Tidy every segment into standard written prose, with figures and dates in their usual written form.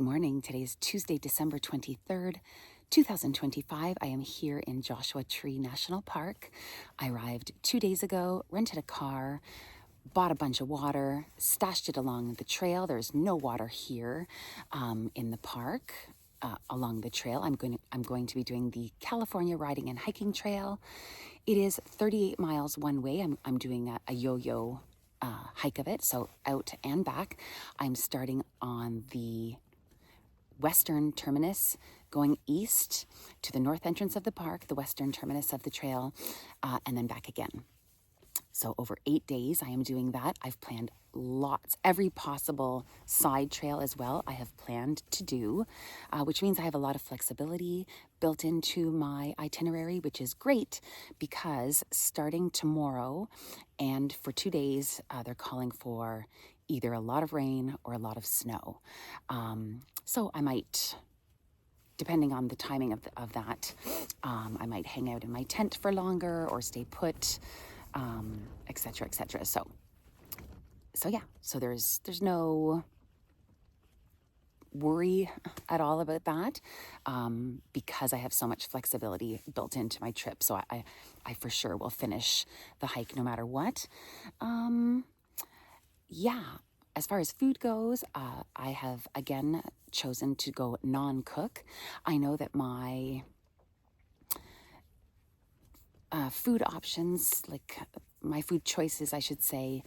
morning. Today is Tuesday, December 23rd, 2025. I am here in Joshua Tree National Park. I arrived 2 days ago, rented a car, bought a bunch of water, stashed it along the trail. There's no water here in the park. Along the trail, I'm going to be doing the California Riding and Hiking Trail. It is 38 miles one way. I'm doing a yo-yo hike of it, so out and back. I'm starting on the western terminus, going east to the north entrance of the park, the western terminus of the trail, and then back again. So over 8 days, I am doing that. I've planned every possible side trail as well I have planned to do, which means I have a lot of flexibility built into my itinerary, which is great because starting tomorrow and for 2 days, they're calling for either a lot of rain or a lot of snow. So I might, depending on the timing of that, I might hang out in my tent for longer or stay put, etc., etc. So yeah, so there's no worry at all about that, because I have so much flexibility built into my trip. So I for sure will finish the hike no matter what. Yeah, as far as food goes, I have again chosen to go non-cook. I know that my food options, like my food choices, I should say,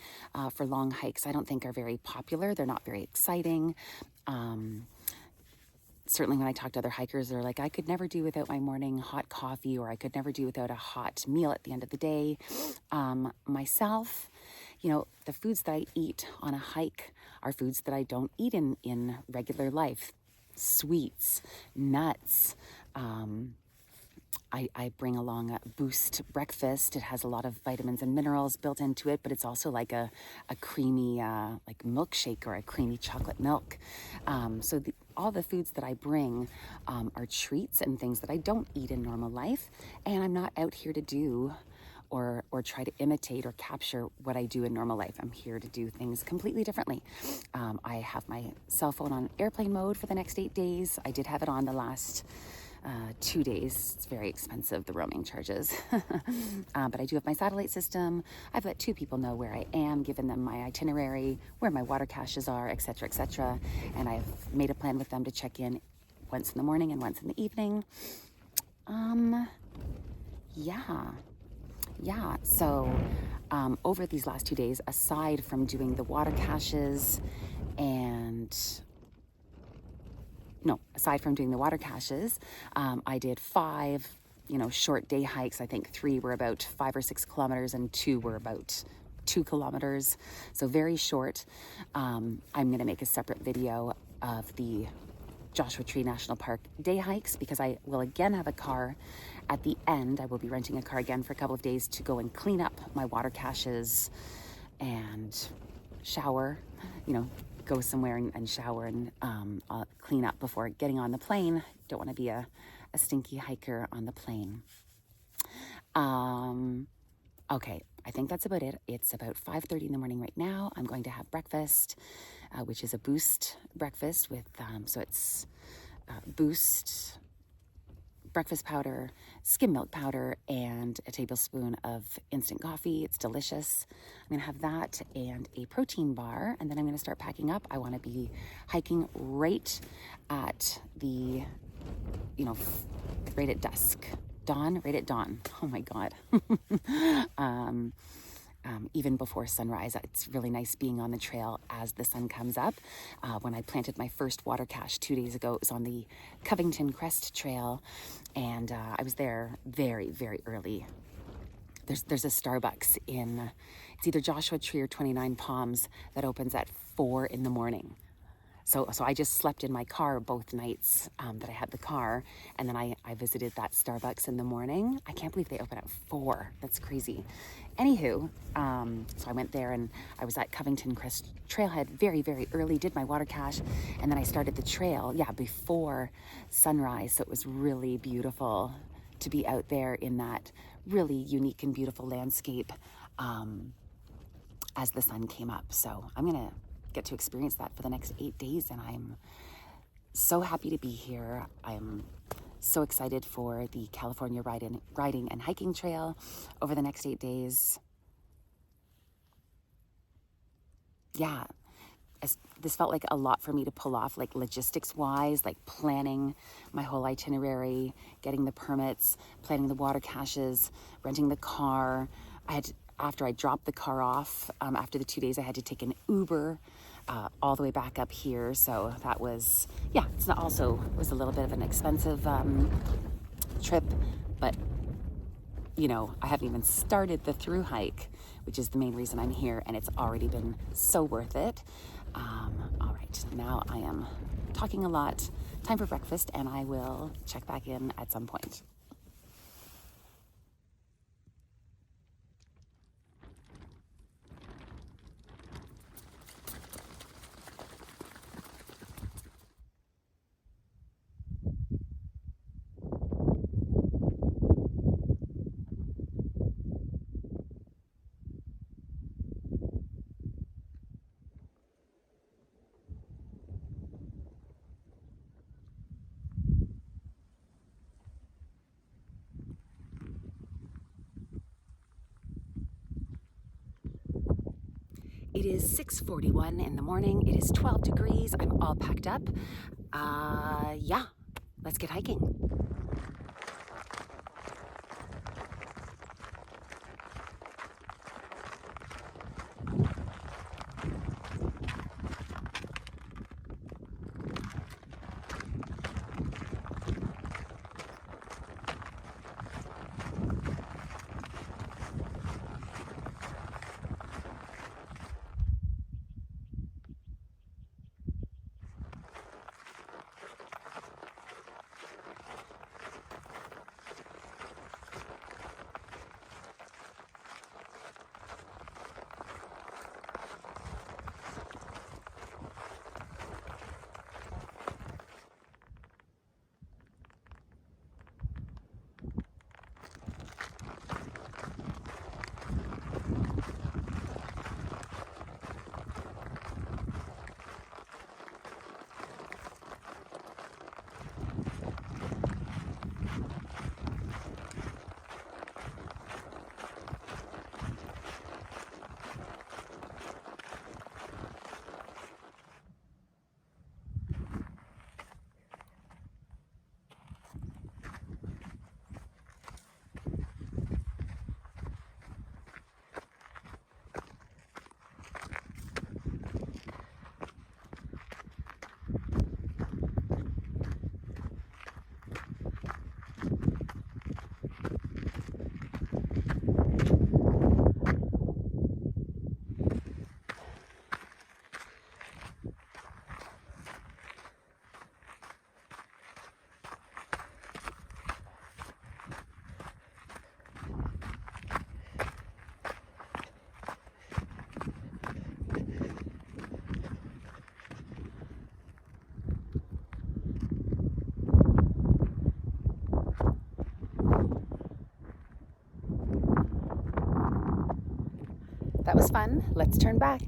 for long hikes, I don't think are very popular. They're not very exciting. Certainly when I talk to other hikers, they're like, I could never do without my morning hot coffee, or I could never do without a hot meal at the end of the day. Myself, the foods that I eat on a hike are foods that I don't eat in regular life. Sweets, nuts, I bring along a Boost breakfast. It has a lot of vitamins and minerals built into it, but it's also like a creamy like milkshake or a creamy chocolate milk. So all the foods that I bring are treats and things that I don't eat in normal life, and I'm not out here to do or try to imitate or capture what I do in normal life. I'm here to do things completely differently. I have my cell phone on airplane mode for the next 8 days. I did have it on the last 2 days. It's very expensive, the roaming charges. But I do have my satellite system. I've let 2 people know where I am, given them my itinerary, where my water caches are, etc., etc. And I've made a plan with them to check in once in the morning and once in the evening. Yeah. So over these last 2 days, aside from doing the water caches aside from doing the water caches, I did 5, short day hikes. I think 3 were about 5 or 6 kilometers and 2 were about 2 kilometers. So very short. I'm going to make a separate video of the Joshua Tree National Park day hikes because I will again have a car at the end. I will be renting a car again for a couple of days to go and clean up my water caches and shower, go somewhere and shower and clean up before getting on the plane. Don't want to be a stinky hiker on the plane. Okay, I think that's about it. It's about 5:30 in the morning right now. I'm going to have breakfast, which is a Boost breakfast with, so it's Boost breakfast powder, skim milk powder, and a tablespoon of instant coffee. It's delicious. I'm going to have that and a protein bar, and then I'm going to start packing up. I want to be hiking right at the, right at dusk. Right at dawn. Oh my God. Even before sunrise. It's really nice being on the trail as the sun comes up. When I planted my first water cache 2 days ago, it was on the Covington Crest trail, and I was there very, very early. There's a Starbucks it's either Joshua Tree or 29 Palms that opens at 4 in the morning. So I just slept in my car both nights that I had the car, and then I visited that Starbucks in the morning. I can't believe they open at 4. That's crazy. Anywho, so I went there and I was at Covington Crest Trailhead very, very early, did my water cache, and then I started the trail, before sunrise. So it was really beautiful to be out there in that really unique and beautiful landscape as the sun came up. So I'm going to get to experience that for the next 8 days, and I'm So happy to be here. I'm so excited for the California riding and hiking trail over the next 8 days. Yeah, this felt like a lot for me to pull off, like logistics-wise, like planning my whole itinerary, getting the permits, planning the water caches, renting the car. After I dropped the car off, after the 2 days, I had to take an Uber all the way back up here. So that was, it also was a little bit of an expensive trip, but I haven't even started the through hike, which is the main reason I'm here, and it's already been so worth it. All right, now I am talking a lot. Time for breakfast, and I will check back in at some point. It is 6:41 in the morning. It is 12 degrees. I'm all packed up. Let's get hiking. That was fun. Let's turn back.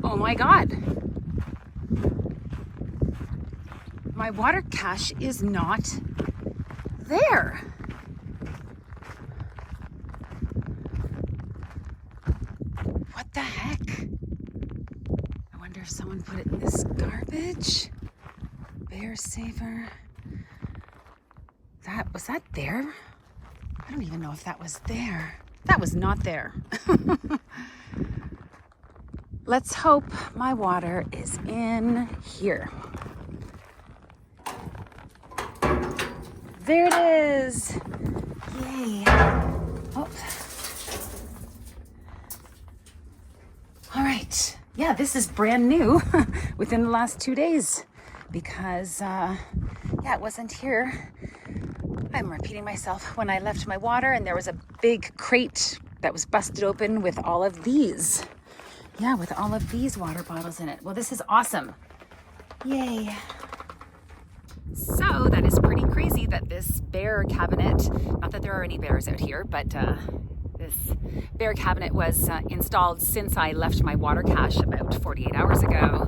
Oh my God. My water cache is not there. What the heck? I wonder if someone put it in this garbage. Bear saver. Was that there? I don't even know if that was there. That was not there. Let's hope my water is in here. There it is. Yay. Oh. All right. Yeah, this is brand new within the last 2 days because, it wasn't here. I'm repeating myself when I left my water, and there was a big crate that was busted open with all of these. Yeah, with all of these water bottles in it. Well, this is awesome. Yay. So that is pretty crazy that this bear cabinet, not that there are any bears out here, but this bear cabinet was installed since I left my water cache about 48 hours ago.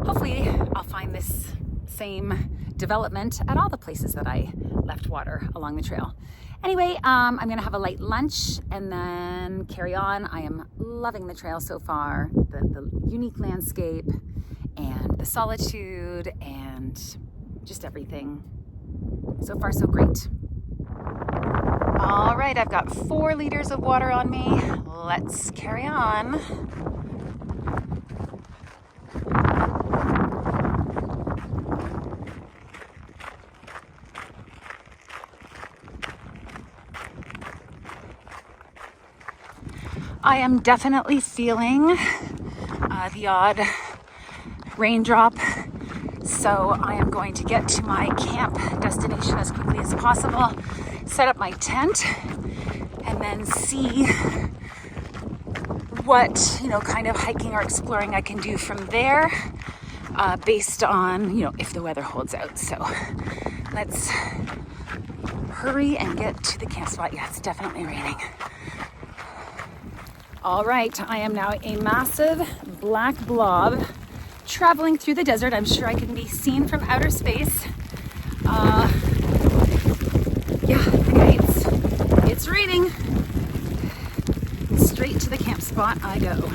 Hopefully I'll find this same development at all the places that I left water along the trail. Anyway, I'm gonna have a light lunch and then carry on. I am loving the trail so far, the unique landscape and the solitude and just everything. So far, so great. All right, I've got 4 liters of water on me. Let's carry on. I am definitely feeling the odd raindrop, so I am going to get to my camp destination as quickly as possible, set up my tent, and then see what, kind of hiking or exploring I can do from there based on, if the weather holds out. So let's hurry and get to the camp spot. Yeah, it's definitely raining. All right, I am now a massive black blob traveling through the desert. I'm sure I can be seen from outer space. Anyway, it's raining. Straight to the camp spot I go.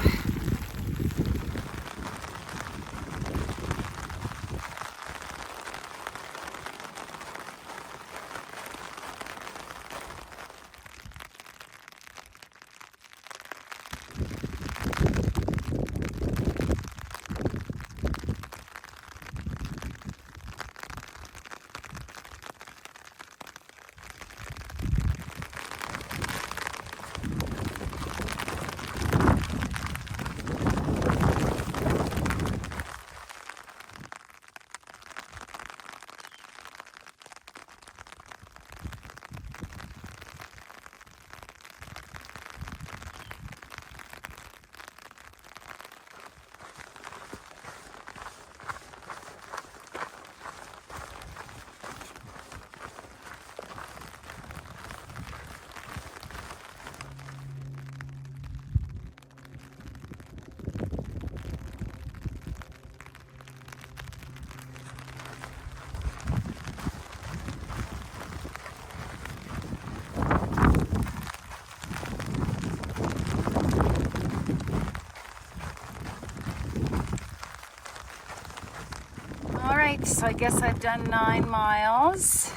So I guess I've done 9 miles.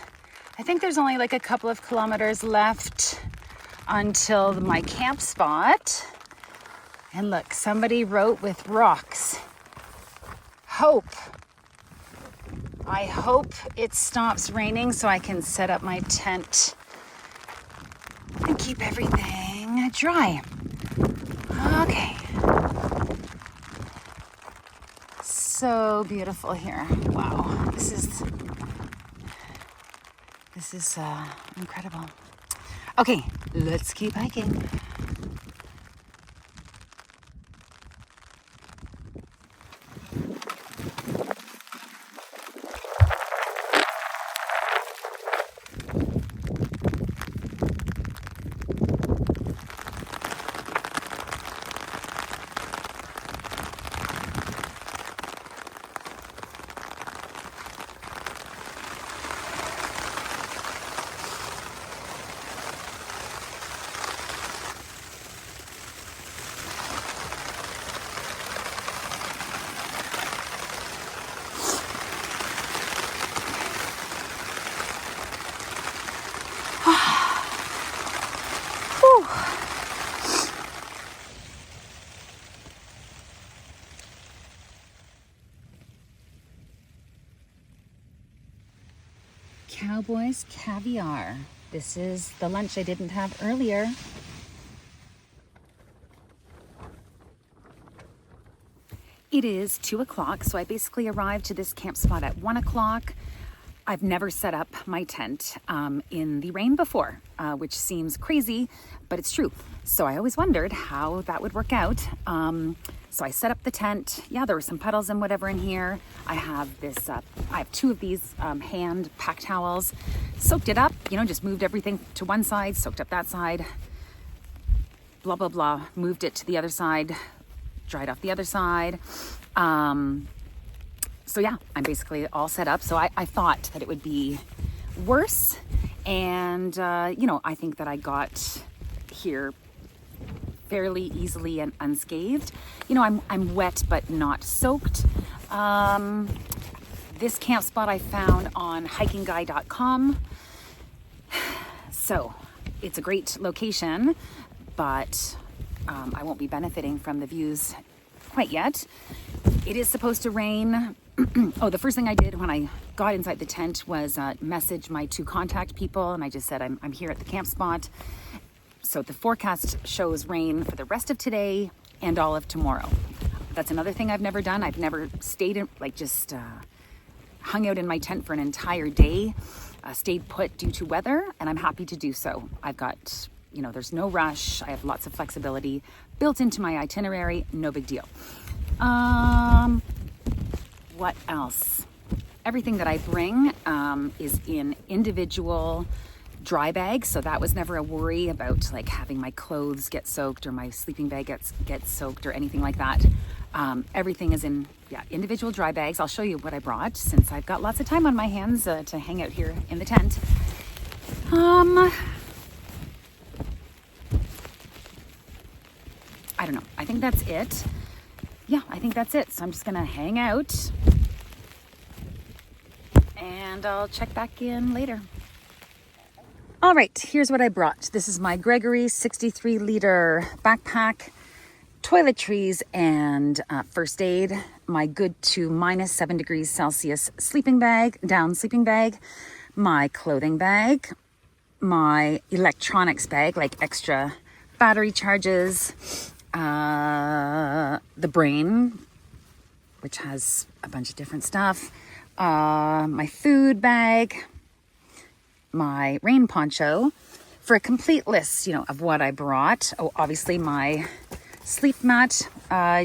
I think there's only like a couple of kilometers left until my camp spot. And look, somebody wrote with rocks, hope. I hope it stops raining so I can set up my tent and keep everything dry. Okay. So beautiful here. Wow, this is incredible. Okay, let's keep hiking. Cowboys caviar. This is the lunch I didn't have earlier. It is 2 o'clock, so I basically arrived to this camp spot at 1 o'clock. I've never set up my tent in the rain before, which seems crazy, but it's true. So I always wondered how that would work out. So I set up the tent. Yeah, there were some puddles and whatever in here. I have this, I have 2 of these hand pack towels. Soaked it up, just moved everything to one side, soaked up that side, blah, blah, blah. Moved it to the other side, dried off the other side. So yeah, I'm basically all set up. So I thought that it would be worse. And, I think that I got here fairly easily and unscathed. I'm wet, but not soaked. This camp spot I found on hikingguy.com. So it's a great location, but I won't be benefiting from the views quite yet. It is supposed to rain. Oh, the first thing I did when I got inside the tent was message my 2 contact people, and I just said I'm here at the camp spot. So the forecast shows rain for the rest of today and all of tomorrow. That's another thing I've never done. I've never stayed in, hung out in my tent for an entire day, stayed put due to weather, and I'm happy to do so. I've got, there's no rush. I have lots of flexibility built into my itinerary. No big deal. What else? Everything that I bring is in individual dry bags, so that was never a worry about having my clothes get soaked or my sleeping bag gets soaked or anything like that. Everything is in individual dry bags. I'll show you what I brought since I've got lots of time on my hands to hang out here in the tent. I don't know. I think that's it. Yeah, I think that's it. So I'm just gonna hang out and I'll check back in later. All right, here's what I brought. This is my Gregory 63-liter backpack, toiletries, and first aid. My good to -7 degrees Celsius down sleeping bag, my clothing bag, my electronics bag, extra battery charges, the brain, which has a bunch of different stuff, my food bag, my rain poncho. For a complete list, of what I brought. Oh, obviously my sleep mat.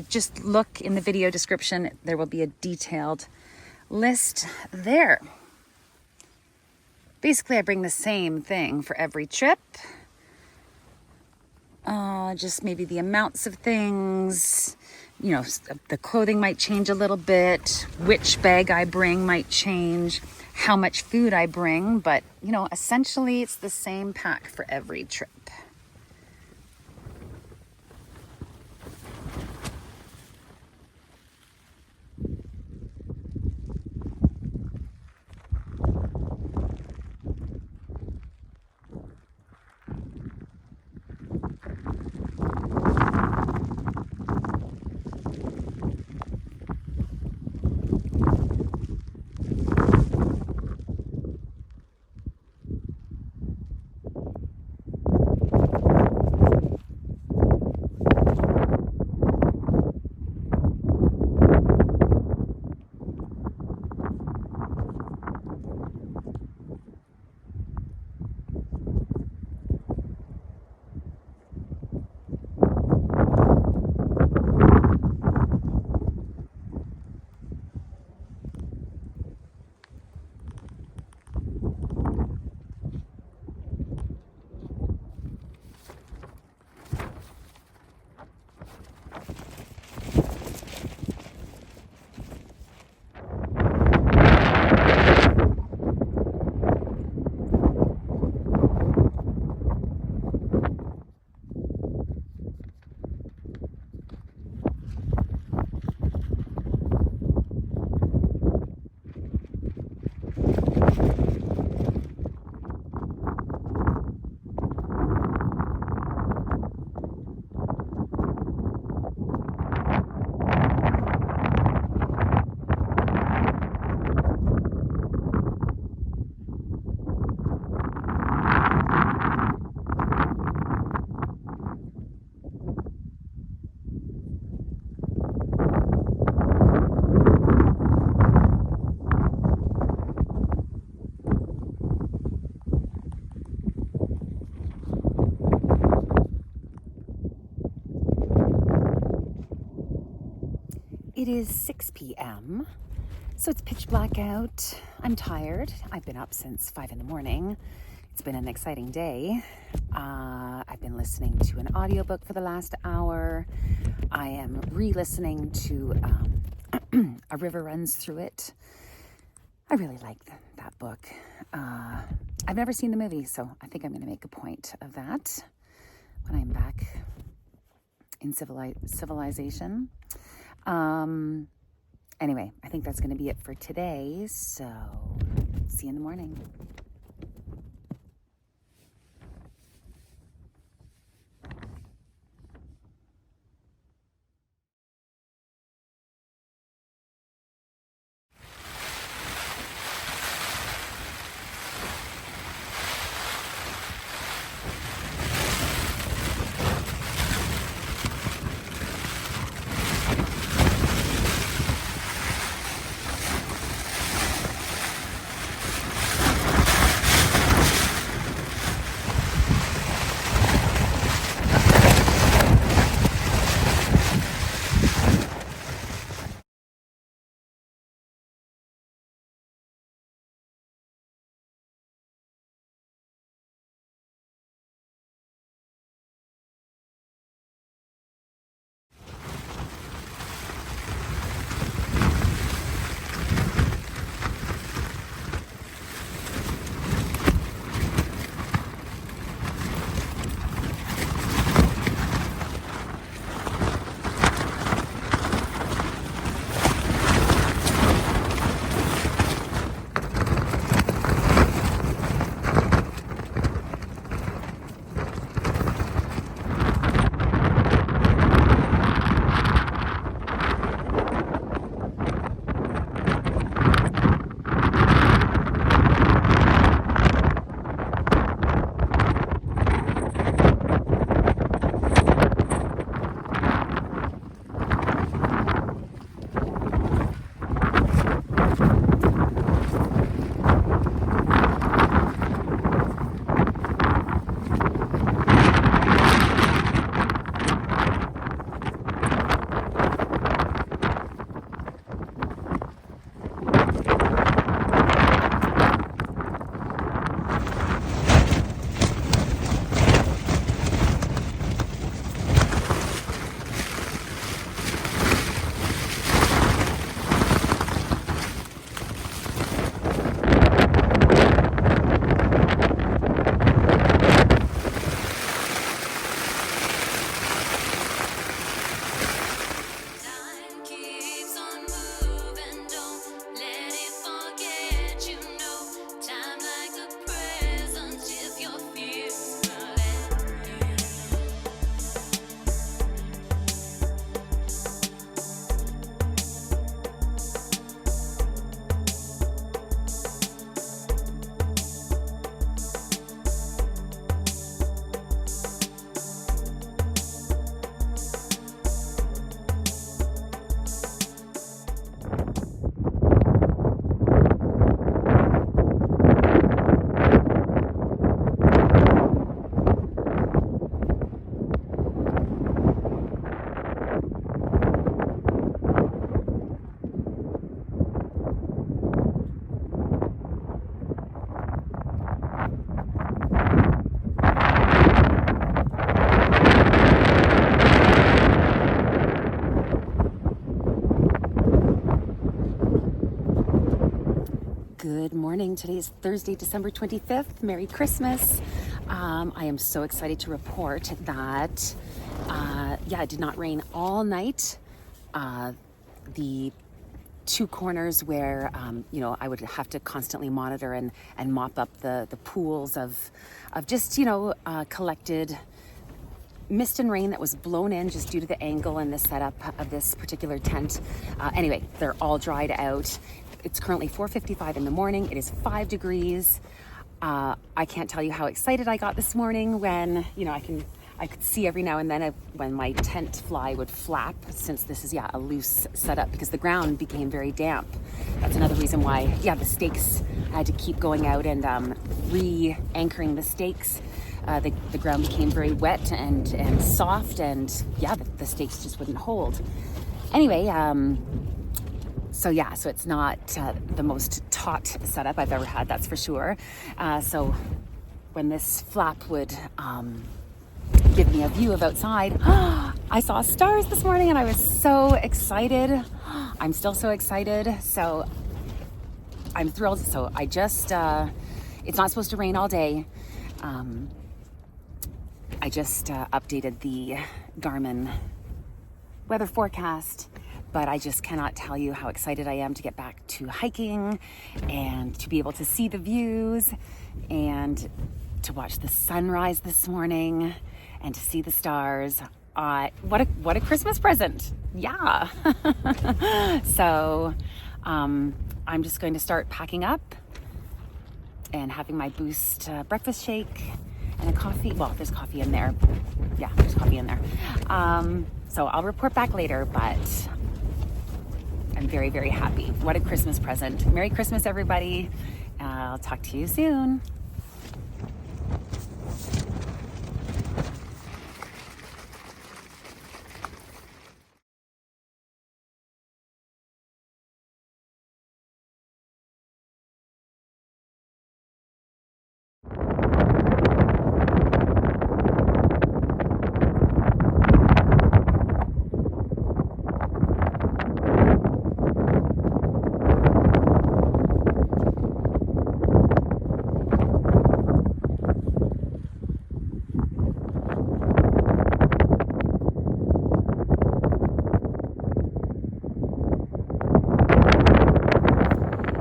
Just look in the video description. There will be a detailed list there. Basically, I bring the same thing for every trip. Just maybe the amounts of things, the clothing might change a little bit, which bag I bring might change, how much food I bring, but, essentially it's the same pack for every trip. is 6 p.m. So it's pitch black out. I'm tired. I've been up since 5 in the morning. It's been an exciting day. I've been listening to an audiobook for the last hour. I am re-listening to A River Runs Through It. I really like that book. I've never seen the movie, so I think I'm going to make a point of that when I'm back in civilization. Anyway, I think that's going to be it for today, so see you in the morning. Good morning. Today is Thursday, December 25th. Merry Christmas. I am so excited to report that, it did not rain all night. The two corners where, I would have to constantly monitor and mop up the pools of just, collected mist and rain that was blown in just due to the angle and the setup of this particular tent. Anyway, they're all dried out. It's currently 4:55 in the morning. It is 5 degrees. I can't tell you how excited I got this morning when, I could see every now and then when my tent fly would flap, since this is, a loose setup because the ground became very damp. That's another reason why, the stakes, I had to keep going out and re-anchoring the stakes. The ground became very wet and soft, and the stakes just wouldn't hold. Anyway, so it's not the most taut setup I've ever had, that's for sure. So when this flap would give me a view of outside, I saw stars this morning and I was so excited. I'm still so excited. So I'm thrilled. So I just, it's not supposed to rain all day. I just updated the Garmin weather forecast, but I just cannot tell you how excited I am to get back to hiking and to be able to see the views and to watch the sunrise this morning and to see the stars. What a Christmas present. Yeah. So I'm just going to start packing up and having my Boost breakfast shake and a coffee. Well, there's coffee in there. Yeah, there's coffee in there. So I'll report back later, but I'm very, very happy. What a Christmas present. Merry Christmas, everybody. I'll talk to you soon.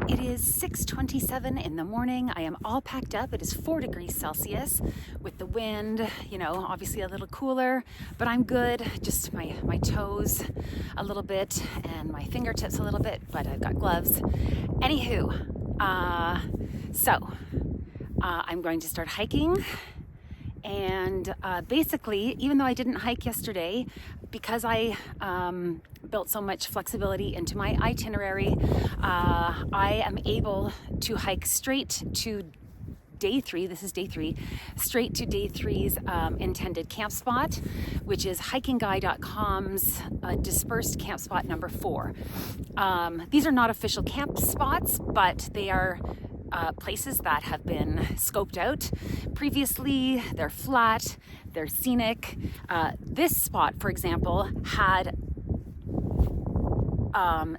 It is 6:27 in the morning. I am all packed up. It is 4 degrees Celsius with the wind, obviously a little cooler, but I'm good. Just my toes a little bit and my fingertips a little bit, but I've got gloves. Anywho, I'm going to start hiking. And basically, even though I didn't hike yesterday, because I built so much flexibility into my itinerary, I am able to hike straight to day 3. This is day 3, straight to day 3's intended camp spot, which is hikingguy.com's dispersed camp spot number 4. These are not official camp spots, but they are places that have been scoped out previously. They're flat, they're scenic. This spot, for example, had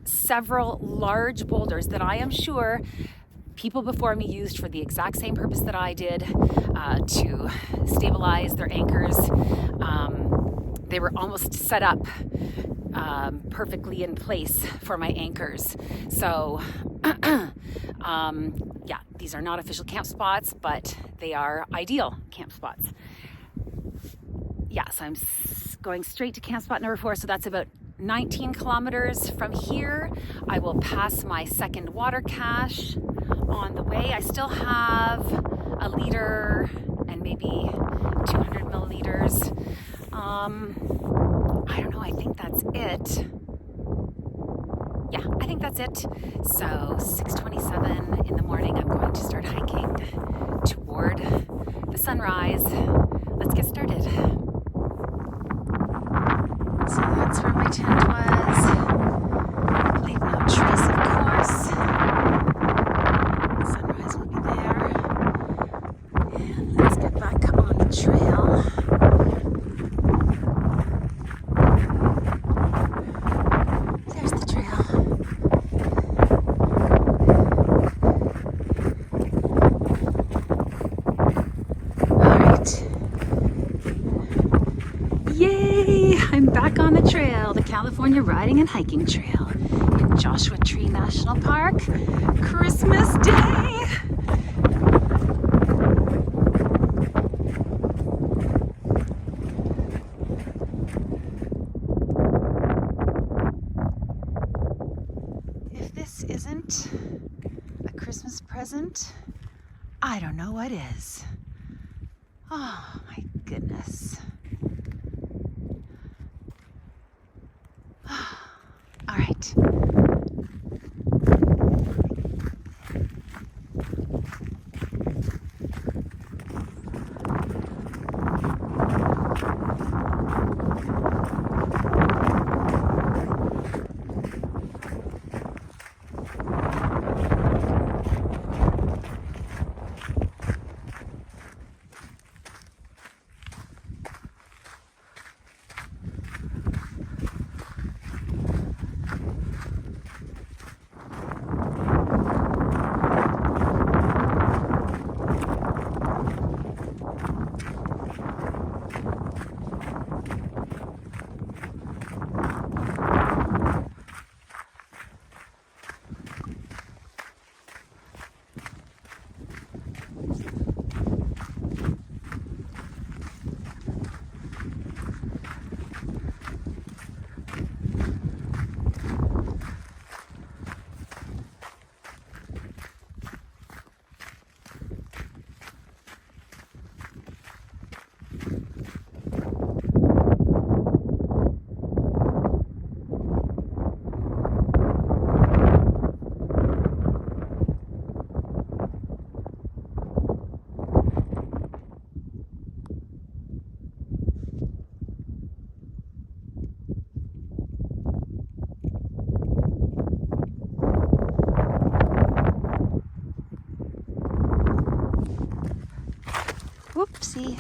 several large boulders that I am sure people before me used for the exact same purpose that I did, to stabilize their anchors. They were almost set up perfectly in place for my anchors. So these are not official camp spots, but they are ideal camp spots. Yeah, so I'm going straight to camp spot number 4. So that's about 19 kilometers from here. I will pass my second water cache on the way. I still have a liter and maybe 200 milliliters. I don't know, I think that's it. Yeah, I think that's it. So 6:27 in the morning, I'm going to start hiking toward the sunrise. Let's get started. So that's where my tent was. Leave no trace, of course. The sunrise will be there. And let's get back on the trail. There's the trail. All right. Yay! I'm back on the trail, the California Riding and Hiking Trail in Joshua Tree National Park. Christmas Day! If this isn't a Christmas present, I don't know what is. Oh my goodness. All right. see.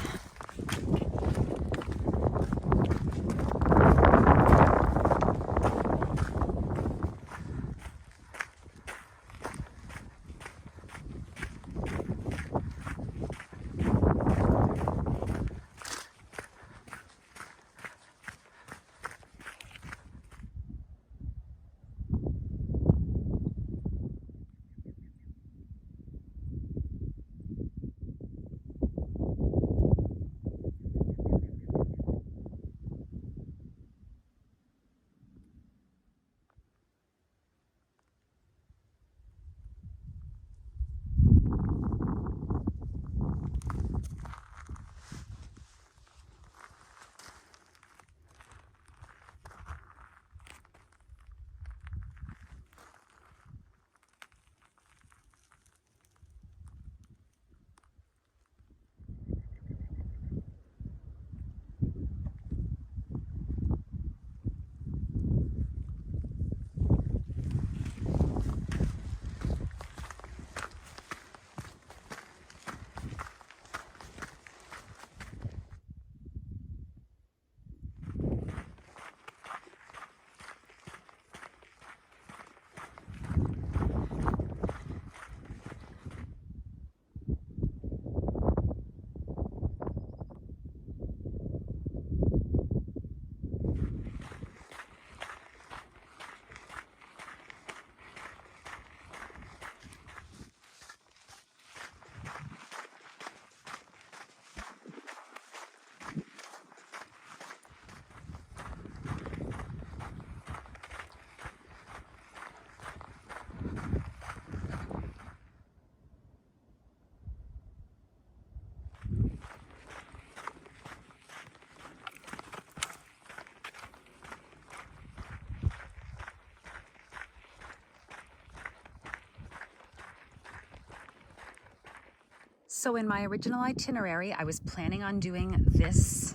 So in my original itinerary, I was planning on doing this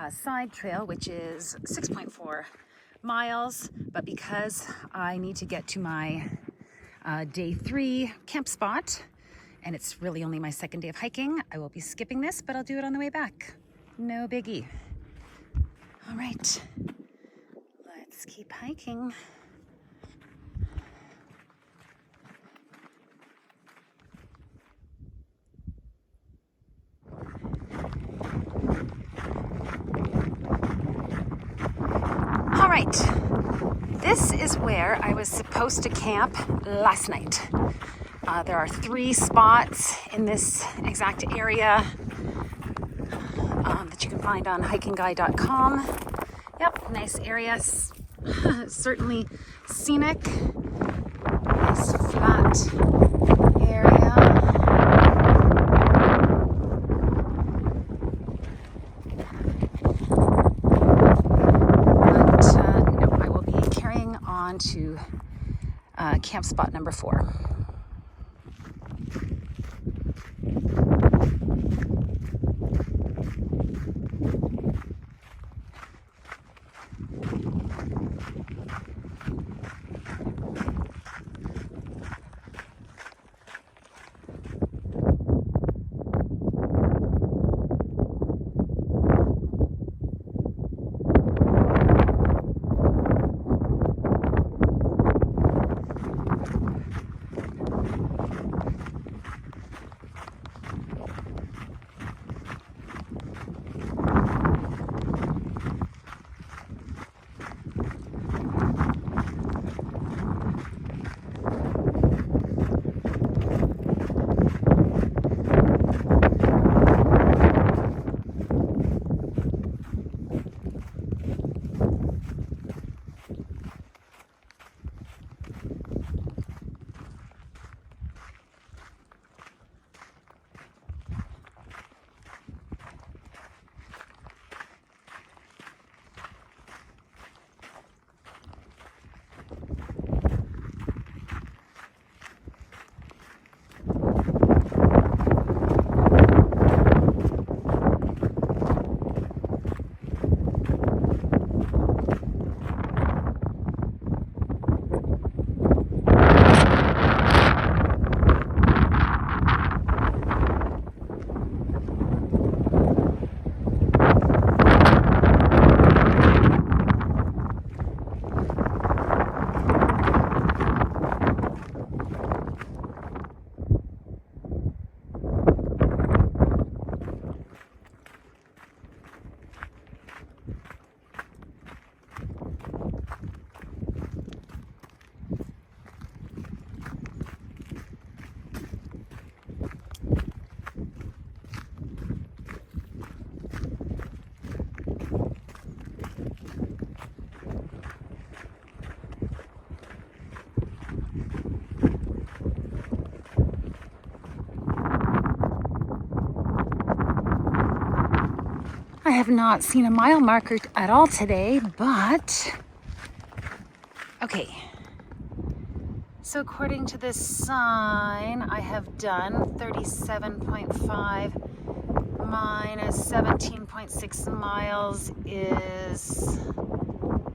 side trail, which is 6.4 miles, but because I need to get to my day 3 camp spot, and it's really only my second day of hiking, I will be skipping this, but I'll do it on the way back. No biggie. All right, let's keep hiking. All right, this is where I was supposed to camp last night. There are 3 spots in this exact area that you can find on hikingguide.com. Yep, nice area, certainly scenic, nice flat area. To camp spot number 4. I have not seen a mile marker at all today, but okay. So according to this sign, I have done 37.5 minus 17.6 miles is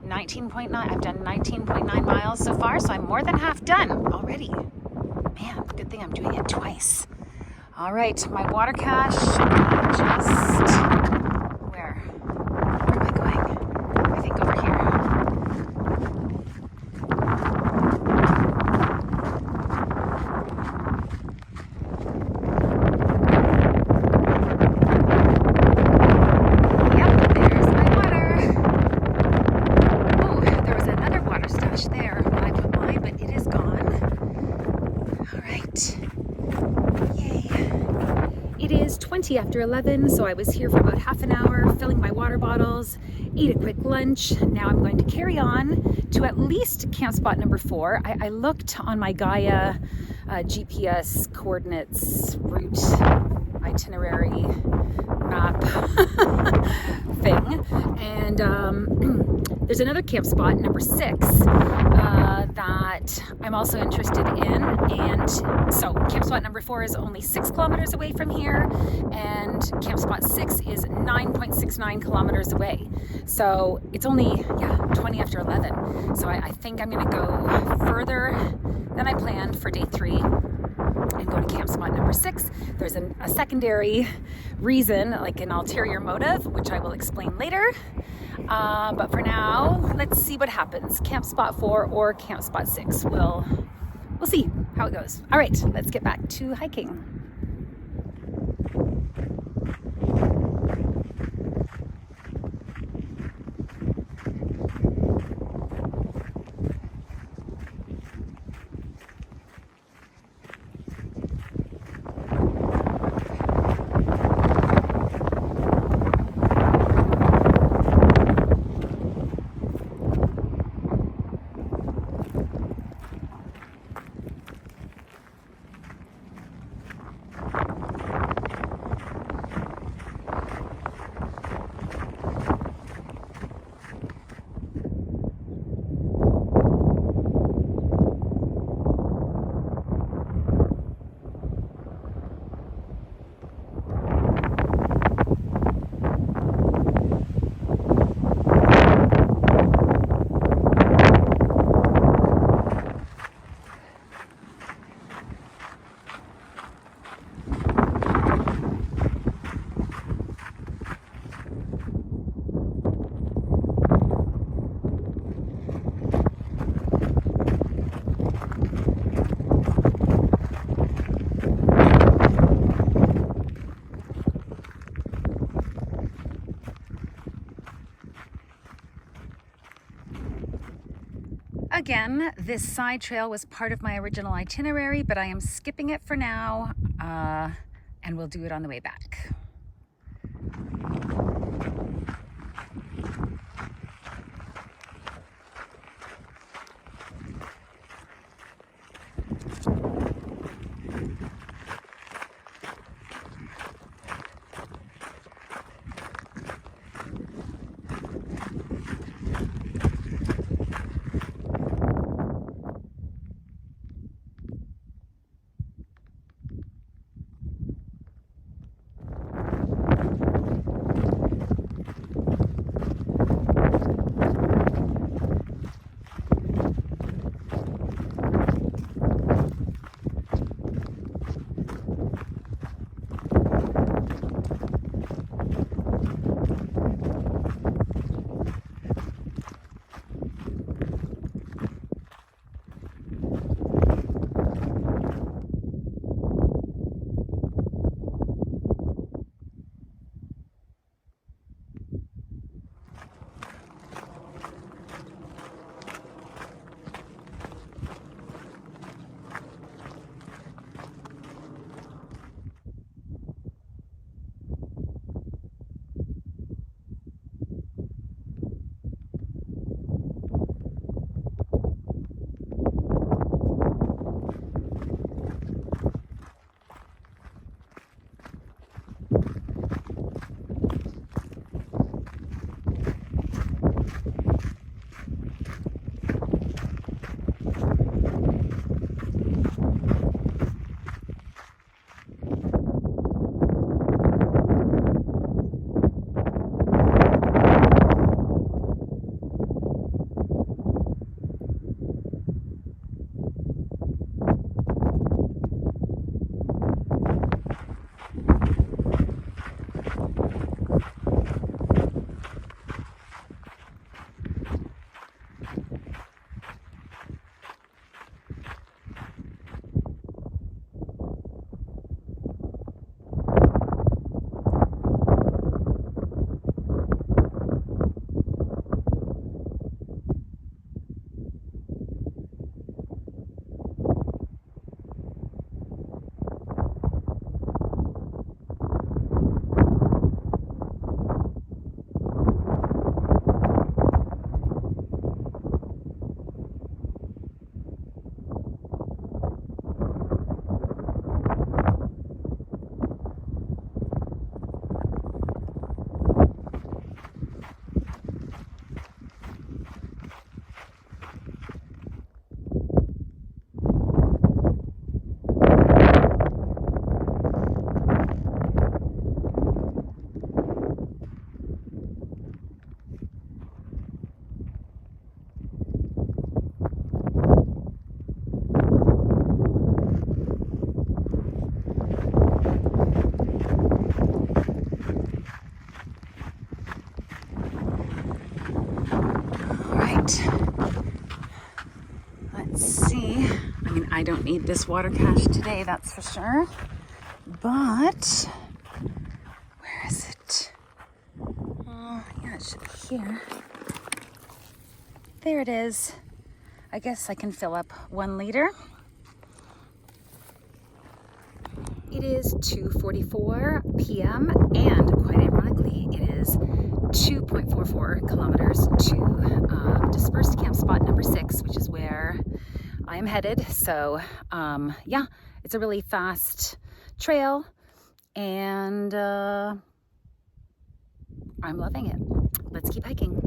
19.9. I've done 19.9 miles so far, so I'm more than half done already. Man, good thing I'm doing it twice. All right, my water cache, just, where am I going? I think over here. Yep, there's my water. Oh, there was another water stash there when I put mine, but it is gone. All right. Yay. It is 20 after 11, so I was here for about half an hour filling my water bottles, ate a quick lunch. Now I'm going to carry on to at least camp spot number 4. I looked on my Gaia GPS coordinates route itinerary map thing, and there's another camp spot, number 6, that I'm also interested in. And so camp spot number 4 is only 6 kilometers away from here, and camp spot 6 is 9.69 kilometers away. So it's only 20 after 11. So I think I'm going to go further than I planned for day 3 and go to camp spot number 6. There's a secondary reason, like an ulterior motive, which I will explain later. But for now, let's see what happens. Camp spot 4 or camp spot 6. We'll see how it goes. All right, let's get back to hiking. Again, this side trail was part of my original itinerary, but I am skipping it for now, and we'll do it on the way back. I mean, I don't need this water cache today, that's for sure. But where is it? Yeah, it should be here. There it is. I guess I can fill up 1 liter. It is 2:44 p.m. and quite ironically, it is 2.44 kilometers to dispersed camp spot number 6, which is where I am headed. So yeah, it's a really fast trail and I'm loving it. Let's keep hiking.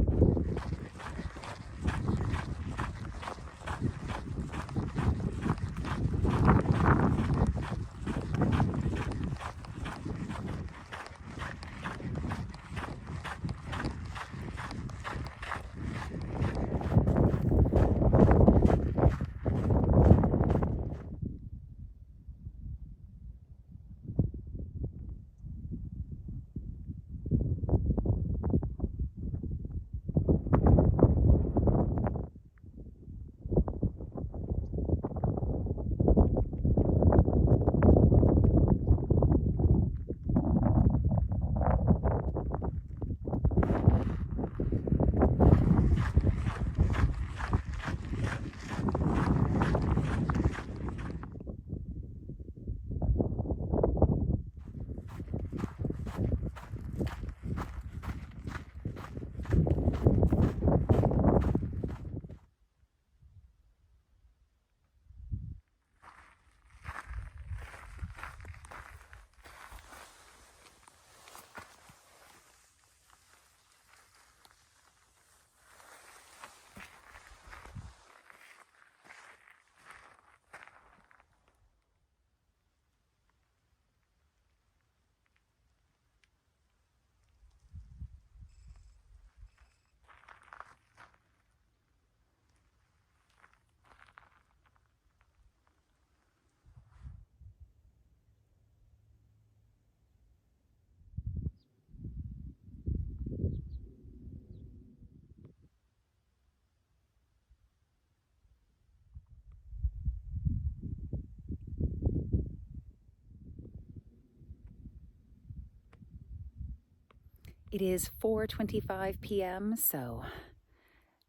It is 4:25 p.m., so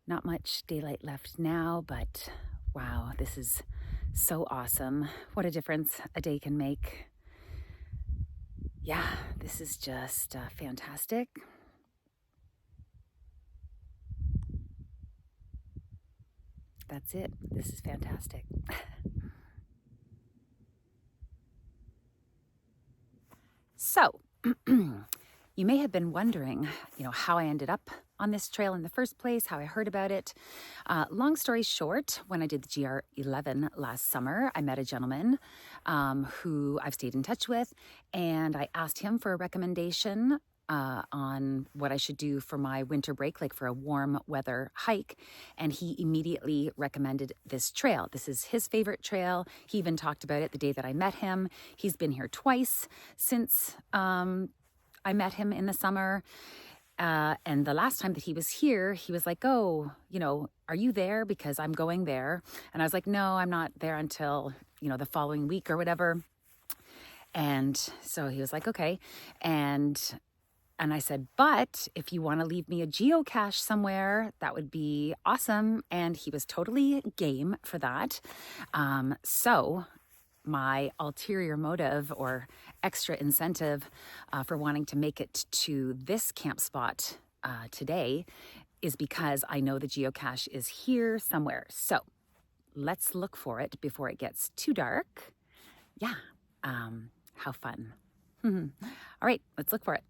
not much daylight left now, but wow, this is so awesome. What a difference a day can make. Yeah, this is just fantastic. That's it. This is fantastic. So, you may have been wondering, how I ended up on this trail in the first place, how I heard about it. Long story short, when I did the GR11 last summer, I met a gentleman who I've stayed in touch with, and I asked him for a recommendation on what I should do for my winter break, like for a warm weather hike. And he immediately recommended this trail. This is his favorite trail. He even talked about it the day that I met him. He's been here twice since I met him in the summer. And the last time that he was here, he was like, oh, are you there? Because I'm going there. And I was like, no, I'm not there until, the following week or whatever. And so he was like, okay. And I said, but if you want to leave me a geocache somewhere, that would be awesome. And he was totally game for that. So my ulterior motive or extra incentive for wanting to make it to this camp spot today is because I know the geocache is here somewhere. So let's look for it before it gets too dark. Yeah, how fun. All right, let's look for it.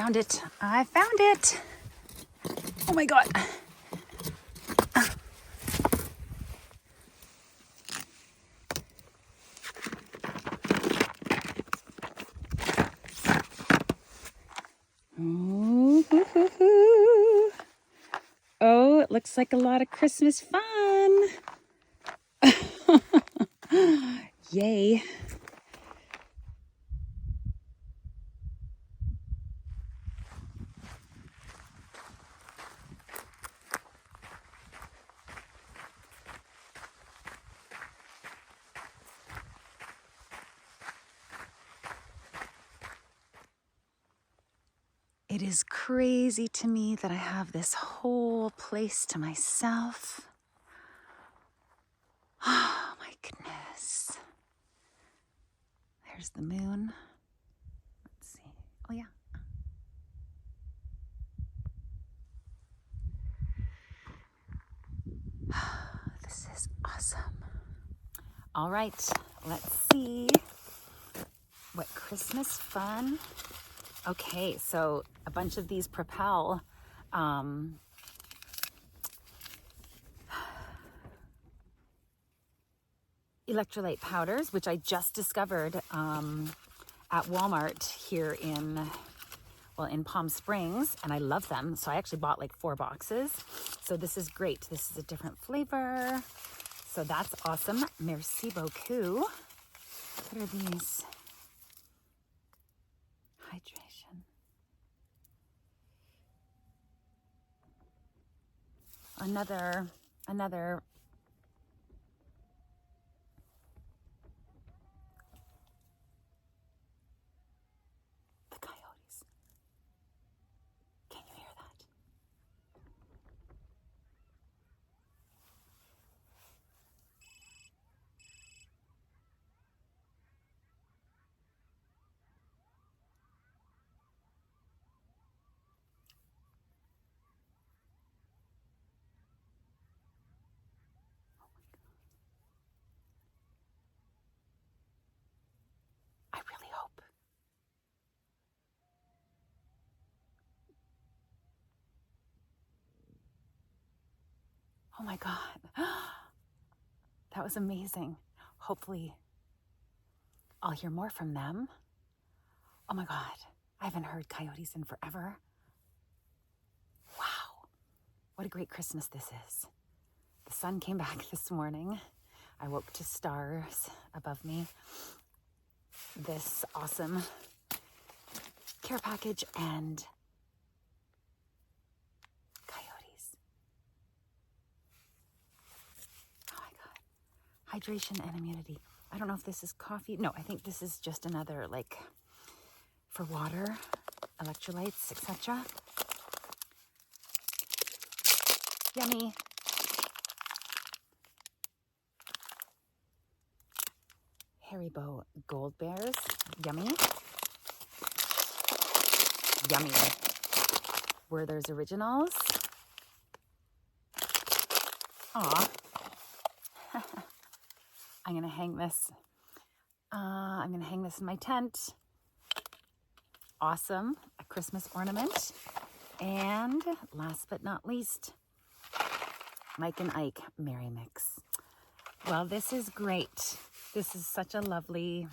found it. I found it. Oh my God. Oh, it looks like a lot of Christmas fun. Yay. It is crazy to me that I have this whole place to myself. Oh my goodness. There's the moon. Let's see. Oh yeah. This is awesome. All right, let's see what Christmas fun. Okay, so a bunch of these Propel electrolyte powders, which I just discovered at Walmart here in Palm Springs, and I love them. So I actually bought like 4 boxes. So this is great. This is a different flavor. So that's awesome. Merci beaucoup. What are these? Hydration. Another the coyotes. Can you hear that? I really hope. Oh my God. That was amazing. Hopefully I'll hear more from them. Oh my God. I haven't heard coyotes in forever. Wow. What a great Christmas this is. The sun came back this morning. I woke to stars above me. This awesome care package and coyotes. Oh my God. Hydration and immunity. I don't know if this is coffee. No, I think this is just another like for water, electrolytes, etc. Yummy. Haribo Gold Bears. Yummy. Yummy. Werther's Originals. Aw. I'm gonna hang this. I'm gonna hang this in my tent. Awesome. A Christmas ornament. And last but not least, Mike and Ike Merry Mix. Well, this is great. This is such a lovely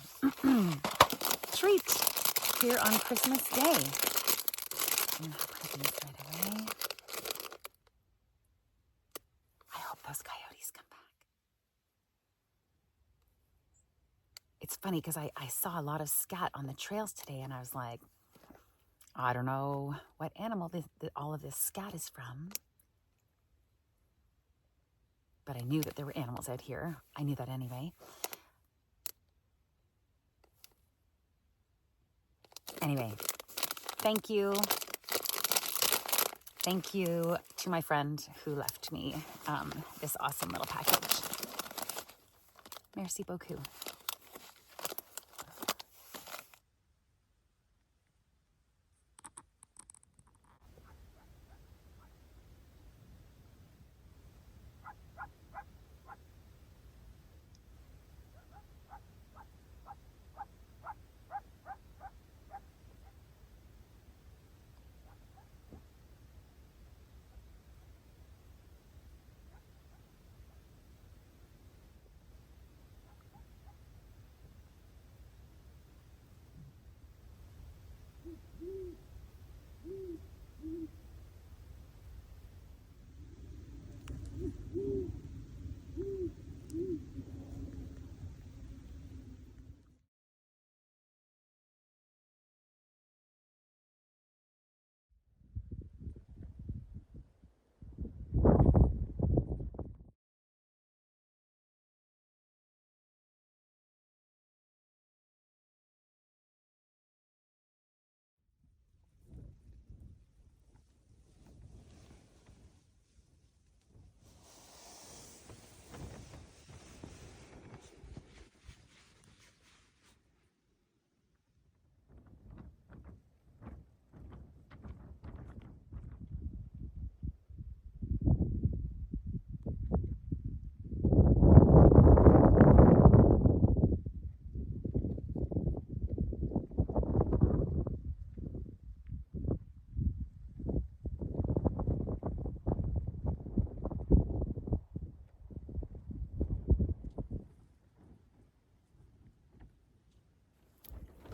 treat here on Christmas Day. I'm gonna put these right away. I hope those coyotes come back. It's funny because I saw a lot of scat on the trails today, and I was like, I don't know what animal all of this scat is from. But I knew that there were animals out here. I knew that anyway. Anyway, thank you. Thank you to my friend who left me this awesome little package. Merci beaucoup.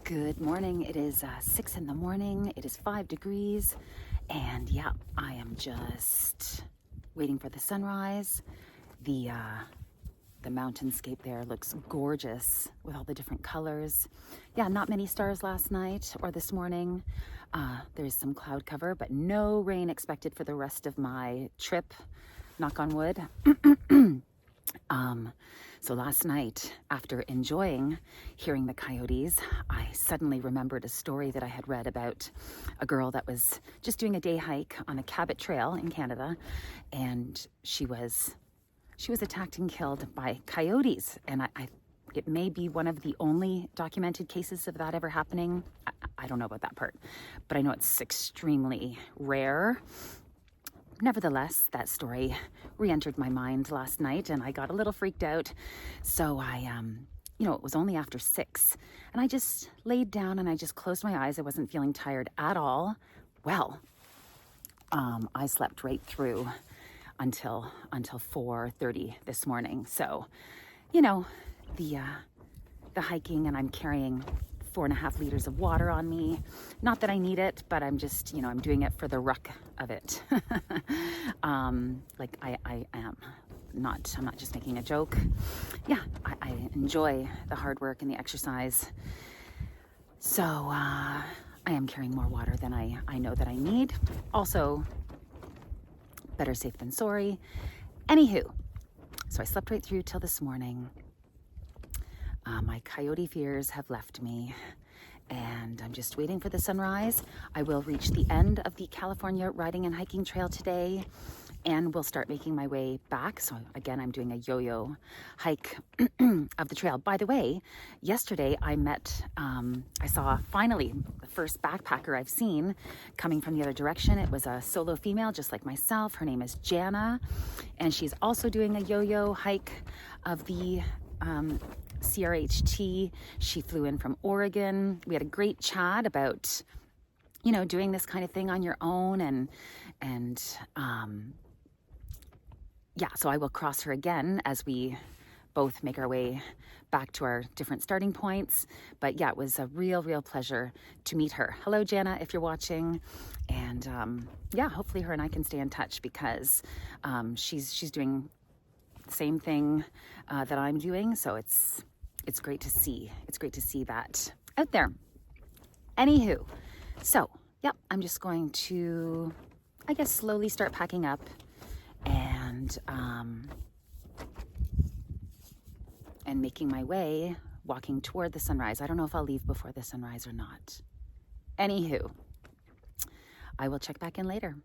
Good morning. It is 6 in the morning. It is 5 degrees. And yeah, I am just waiting for the sunrise. The mountainscape there looks gorgeous with all the different colors. Yeah, not many stars last night or this morning. There's some cloud cover, but no rain expected for the rest of my trip. Knock on wood. So last night, after enjoying hearing the coyotes, I suddenly remembered a story that I had read about a girl that was just doing a day hike on the Cabot Trail in Canada, and she was attacked and killed by coyotes. And it may be one of the only documented cases of that ever happening. I don't know about that part, but I know it's extremely rare. Nevertheless, that story re-entered my mind last night and I got a little freaked out. So it was only after 6 and I just laid down and I just closed my eyes. I wasn't feeling tired at all. Well, I slept right through until 4:30 this morning. So, the hiking, and I'm carrying 4.5 liters of water on me. Not that I need it, but I'm just, I'm doing it for the ruck of it. I'm not just making a joke. Yeah, I enjoy the hard work and the exercise. So I am carrying more water than I know that I need. Also, better safe than sorry. Anywho, so I slept right through till this morning. My coyote fears have left me and I'm just waiting for the sunrise. I will reach the end of the California riding and hiking trail today and will start making my way back. So again, I'm doing a yo-yo hike of the trail. By the way, yesterday I saw finally the first backpacker I've seen coming from the other direction. It was a solo female, just like myself. Her name is Jana, and she's also doing a yo-yo hike of the CRHT. She flew in from Oregon. We had a great chat about, doing this kind of thing on your own so I will cross her again as we both make our way back to our different starting points. But yeah, it was a real pleasure to meet her. Hello, Jana, if you're watching. And hopefully her and I can stay in touch because she's doing the same thing that I'm doing. So it's great to see. It's great to see that out there. Anywho, so I'm just going to, slowly start packing up and making my way, walking toward the sunrise. I don't know if I'll leave before the sunrise or not. Anywho, I will check back in later.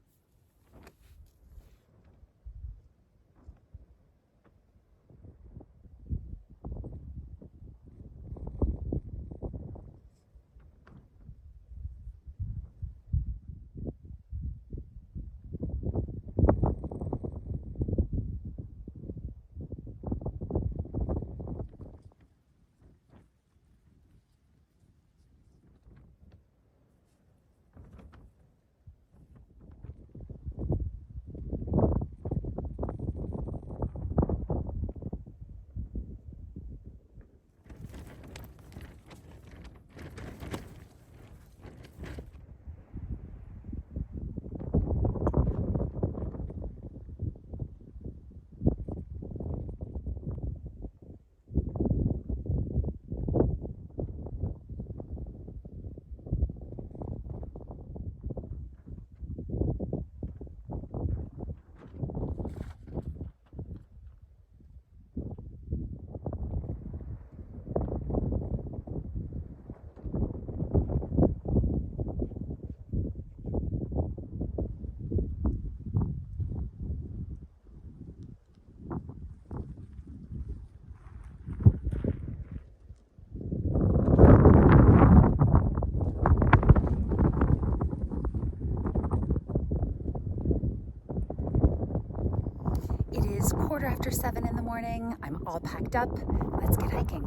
It is 7:15 in the morning. I'm all packed up. Let's get hiking.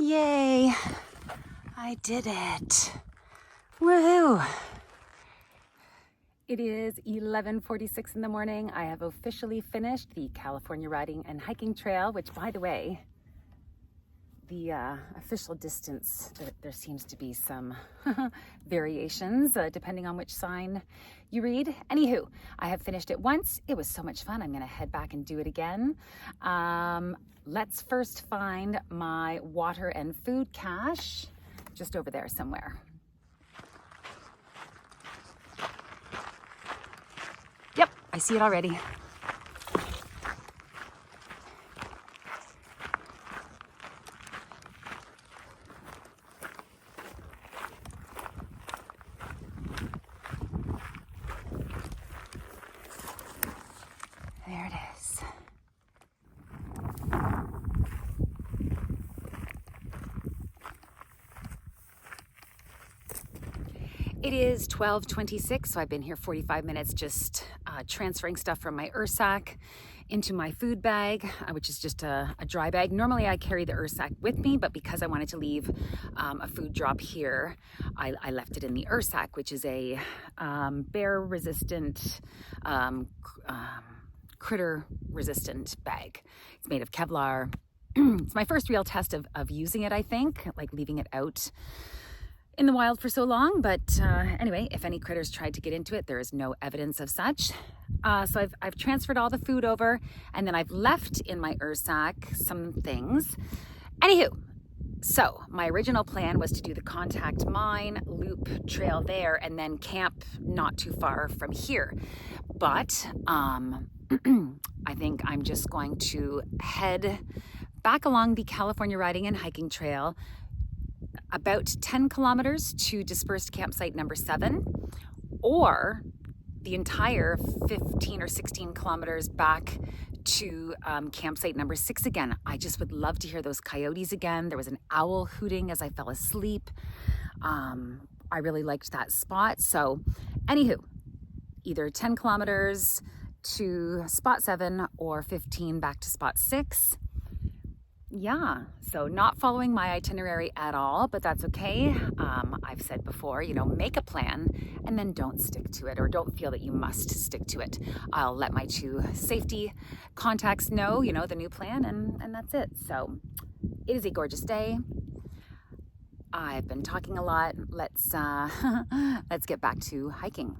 Yay! I did it. Woohoo! It is 11:46 in the morning. I have officially finished the California Riding and Hiking Trail, which, by the way, the official distance, there seems to be some variations depending on which sign you read. Anywho, I have finished it once. It was so much fun. I'm going to head back and do it again. Let's first find my water and food cache just over there somewhere. Yep, I see it already. There it is. It is 12:26, so I've been here 45 minutes just transferring stuff from my Ursack into my food bag, which is just a dry bag. Normally I carry the Ursack with me, but because I wanted to leave a food drop here, I left it in the Ursack, which is a bear-resistant, critter-resistant bag. It's made of Kevlar. It's my first real test of using it, I think, like leaving it out in the wild for so long. But anyway, if any critters tried to get into it, there is no evidence of such. So I've transferred all the food over, and then I've left in my Ursack some things. Anywho, so my original plan was to do the Contact Mine loop trail there and then camp not too far from here. But I think I'm just going to head back along the California Riding and Hiking Trail about 10 kilometers to dispersed campsite number 7, or the entire 15 or 16 kilometers back to campsite number 6 again. I just would love to hear those coyotes again. There was an owl hooting as I fell asleep. I really liked that spot. So anywho, either 10 kilometers to spot 7 or 15 back to spot 6. Yeah, so not following my itinerary at all, but that's okay. I've said before, make a plan and then don't stick to it, or don't feel that you must stick to it. I'll let my 2 safety contacts know, the new plan, and that's it. So it is a gorgeous day. I've been talking a lot. Let's get back to hiking.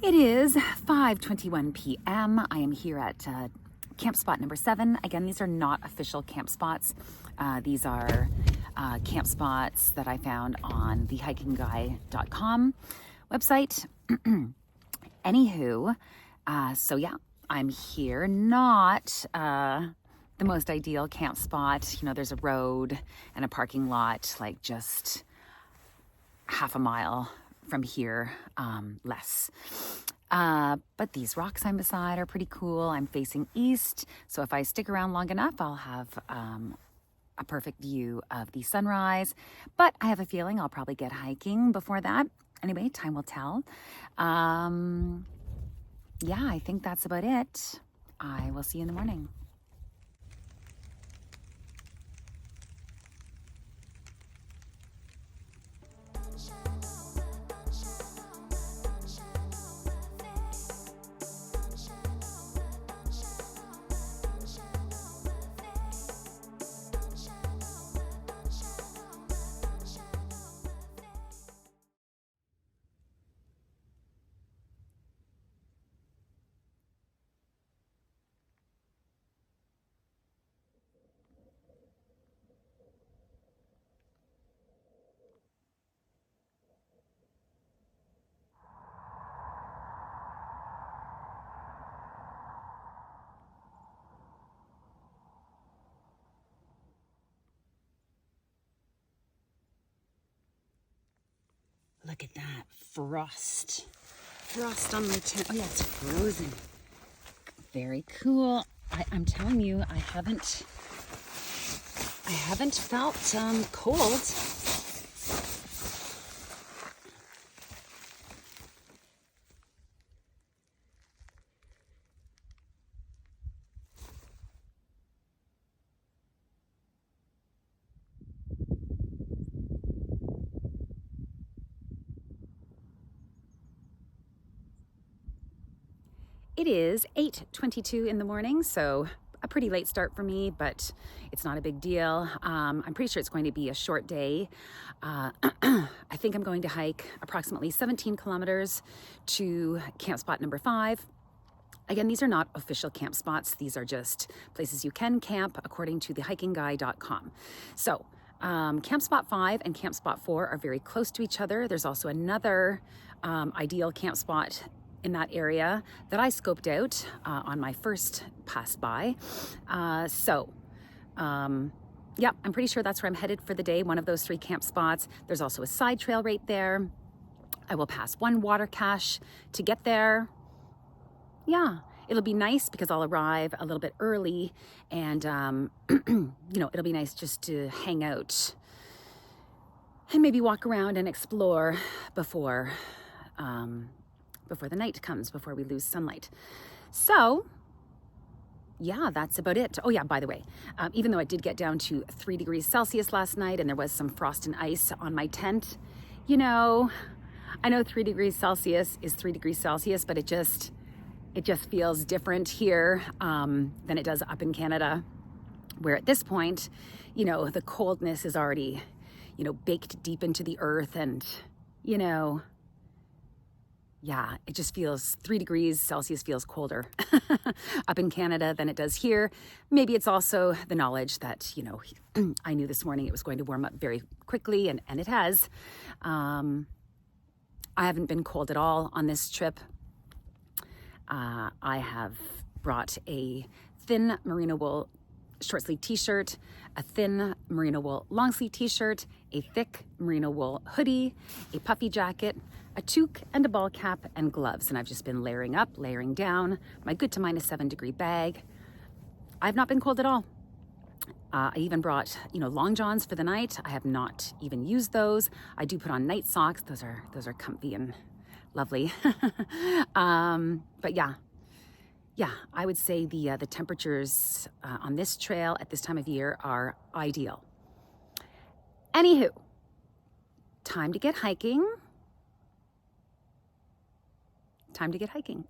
It is 5:21 p.m. I am here at camp spot number 7. Again, these are not official camp spots. These are camp spots that I found on the hikingguy.com website. Anywho, so yeah, I'm here, not the most ideal camp spot. You know, there's a road and a parking lot, like just half a mile from here, less. But these rocks I'm beside are pretty cool. I'm facing east, so if I stick around long enough, I'll have a perfect view of the sunrise. But I have a feeling I'll probably get hiking before that. Anyway, time will tell. Yeah, I think that's about it. I will see you in the morning. Look at that frost. Frost on my tent. Oh yeah, it's frozen. Very cool. I'm telling you, I haven't felt cold. It is 8:22 in the morning, so a pretty late start for me, but it's not a big deal. I'm pretty sure it's going to be a short day. I think I'm going to hike approximately 17 kilometers to camp spot number 5. Again, these are not official camp spots. These are just places you can camp according to thehikingguy.com. So camp spot 5 and camp spot 4 are very close to each other. There's also another ideal camp spot in that area that I scoped out on my first pass by. Yeah, I'm pretty sure that's where I'm headed for the day, one of those 3 camp spots. There's also a side trail right there. I will pass one water cache to get there. Yeah, it'll be nice because I'll arrive a little bit early and, you know, it'll be nice just to hang out and maybe walk around and explore before the night comes, before we lose sunlight. So yeah, that's about it. Oh yeah, by the way, even though it did get down to 3 degrees Celsius last night and there was some frost and ice on my tent, you know, I know 3 degrees Celsius is 3 degrees Celsius, but it just feels different here than it does up in Canada, where at this point, you know, the coldness is already, you know, baked deep into the earth and, you know, yeah, it just feels 3 degrees Celsius feels colder up in Canada than it does here. Maybe it's also the knowledge that, you know, I knew this morning it was going to warm up very quickly, and it has. I haven't been cold at all on this trip. I have brought a thin merino wool short sleeve t-shirt, a thin merino wool long sleeve t-shirt, a thick merino wool hoodie, a puffy jacket, a toque and a ball cap and gloves. And I've just been layering up, layering down, my good to -7 degree bag. I've not been cold at all. I even brought, you know, long johns for the night. I have not even used those. I do put on night socks. Those are comfy and lovely. But yeah, I would say the temperatures on this trail at this time of year are ideal. Anywho, time to get hiking. Time to get hiking.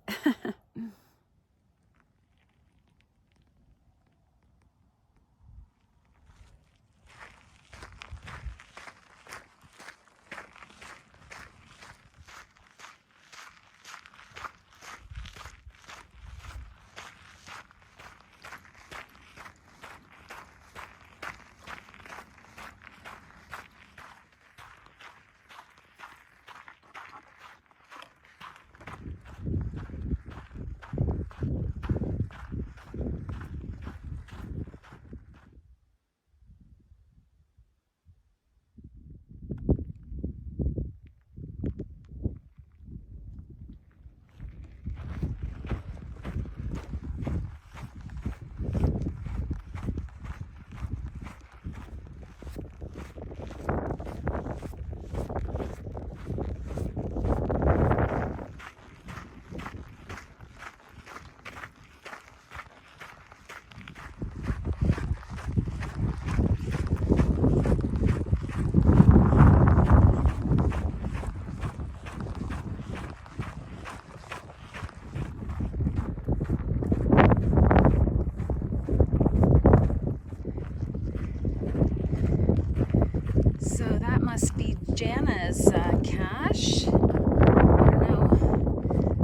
Jana's cache. I don't know,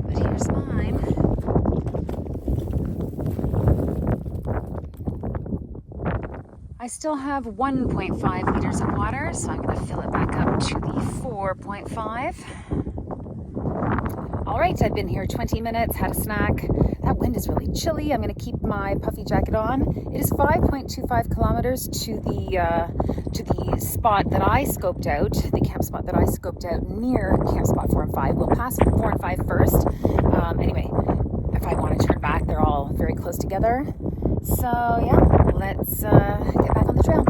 but here's mine. I still have 1.5 liters of water, so I'm going to fill it back up to the 4.5. All right, I've been here 20 minutes, had a snack. That wind is really chilly. I'm going to keep my puffy jacket on. It is 5.25 kilometers to the spot that I scoped out, the camp spot that I scoped out near camp spot 4 and 5. We'll pass 4 and 5 first. Anyway, if I want to turn back, they're all very close together. So yeah, let's get back on the trail.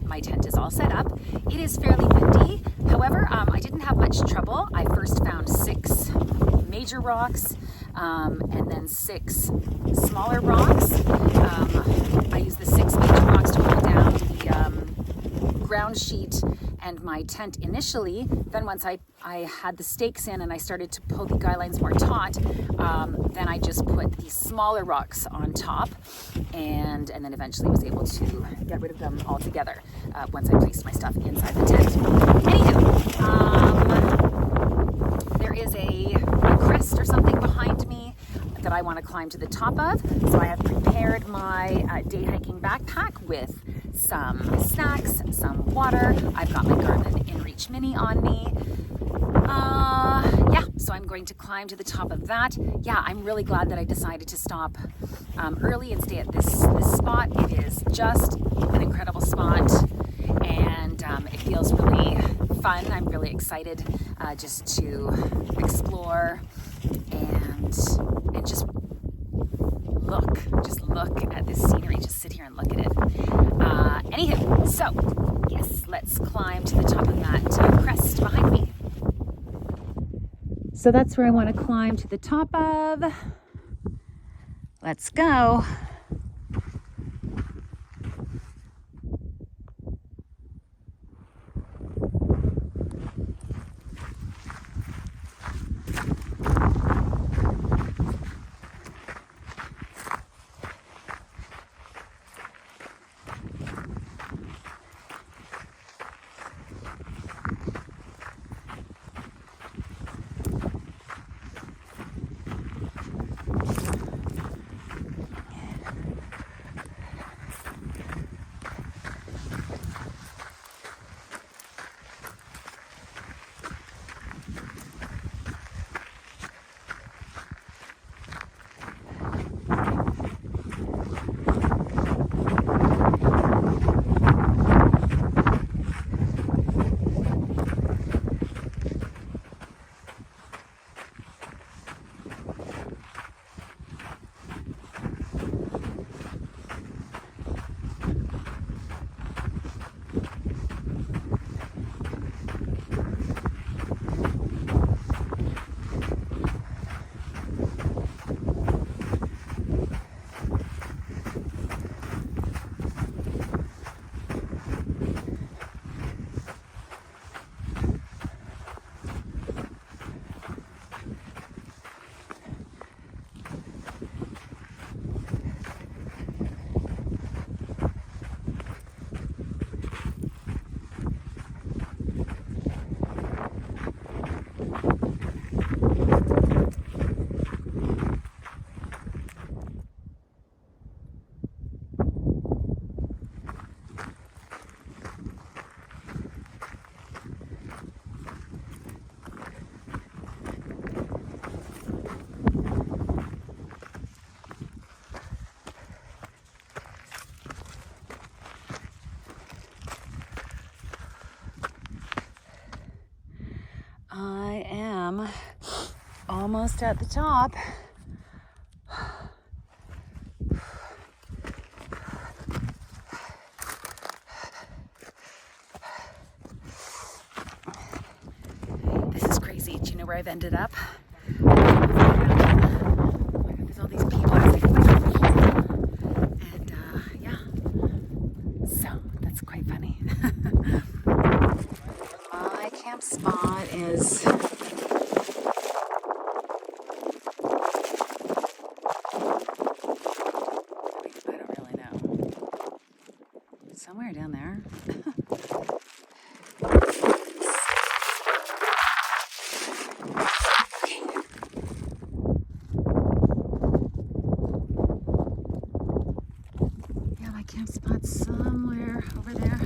My tent is all set up. It is fairly windy. However, I didn't have much trouble. I first found 6 major rocks and then 6 smaller rocks. I used the 6 major rocks to hold down the ground sheet and my tent initially. Then once I had the stakes in and I started to pull the guy lines more taut, then I just put the smaller rocks on top and then eventually was able to get rid of them altogether once I placed my stuff inside the tent. Anywho, there is a crest or something behind me that I want to climb to the top of. So I have prepared my day hiking backpack with some snacks, some water. I've got my Garmin InReach Mini on me. Yeah, so I'm going to climb to the top of that. Yeah, I'm really glad that I decided to stop early and stay at this spot. It is just an incredible spot, and it feels really fun. I'm really excited just to explore and just look at this scenery. Just sit here and look at it. Anywho, so yes, let's climb to the top of that crest behind me. So that's where I want to climb to the top of. Let's go. almost at the top. This is crazy. Do you know where I've ended up? Oh my God, there's all these people. I was like, and yeah, so that's quite funny. My camp spot is I don't really know. Somewhere down there. Yeah, my camp spot's somewhere over there.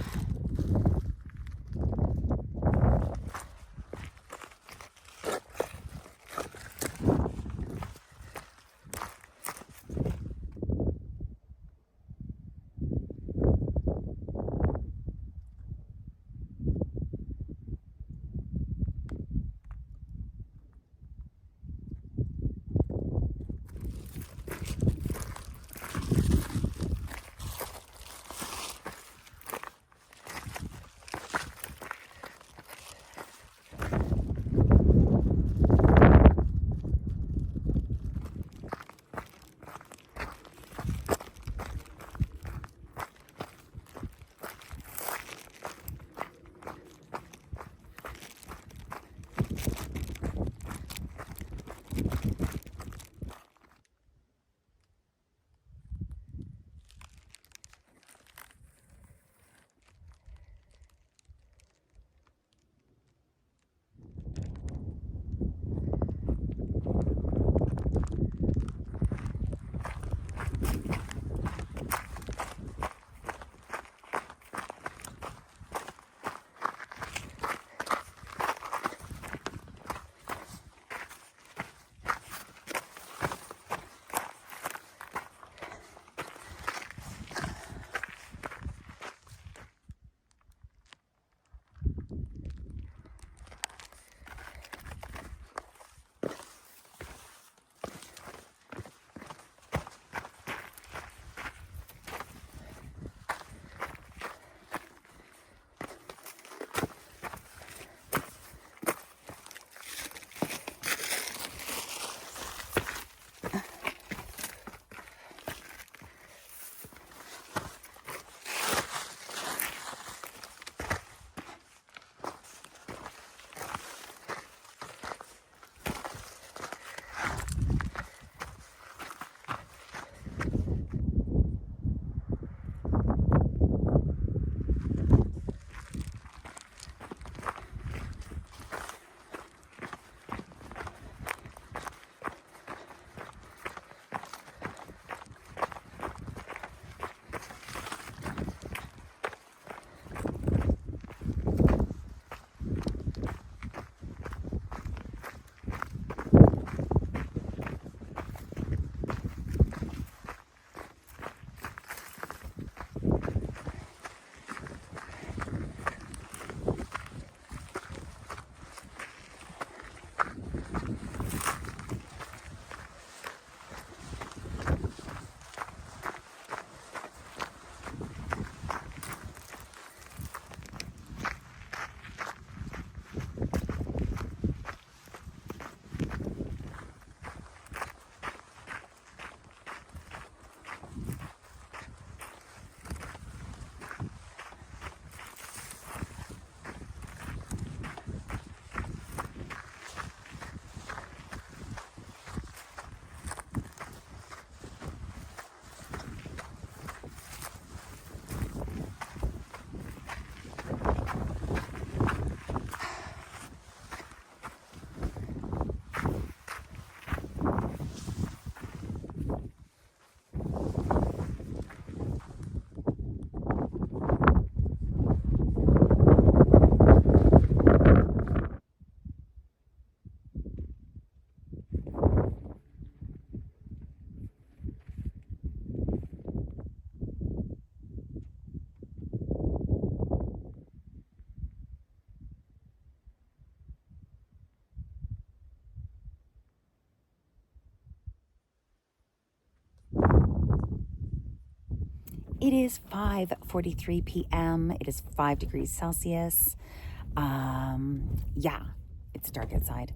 It is 5:43 p.m. It is 5 degrees Celsius. Yeah, it's dark outside.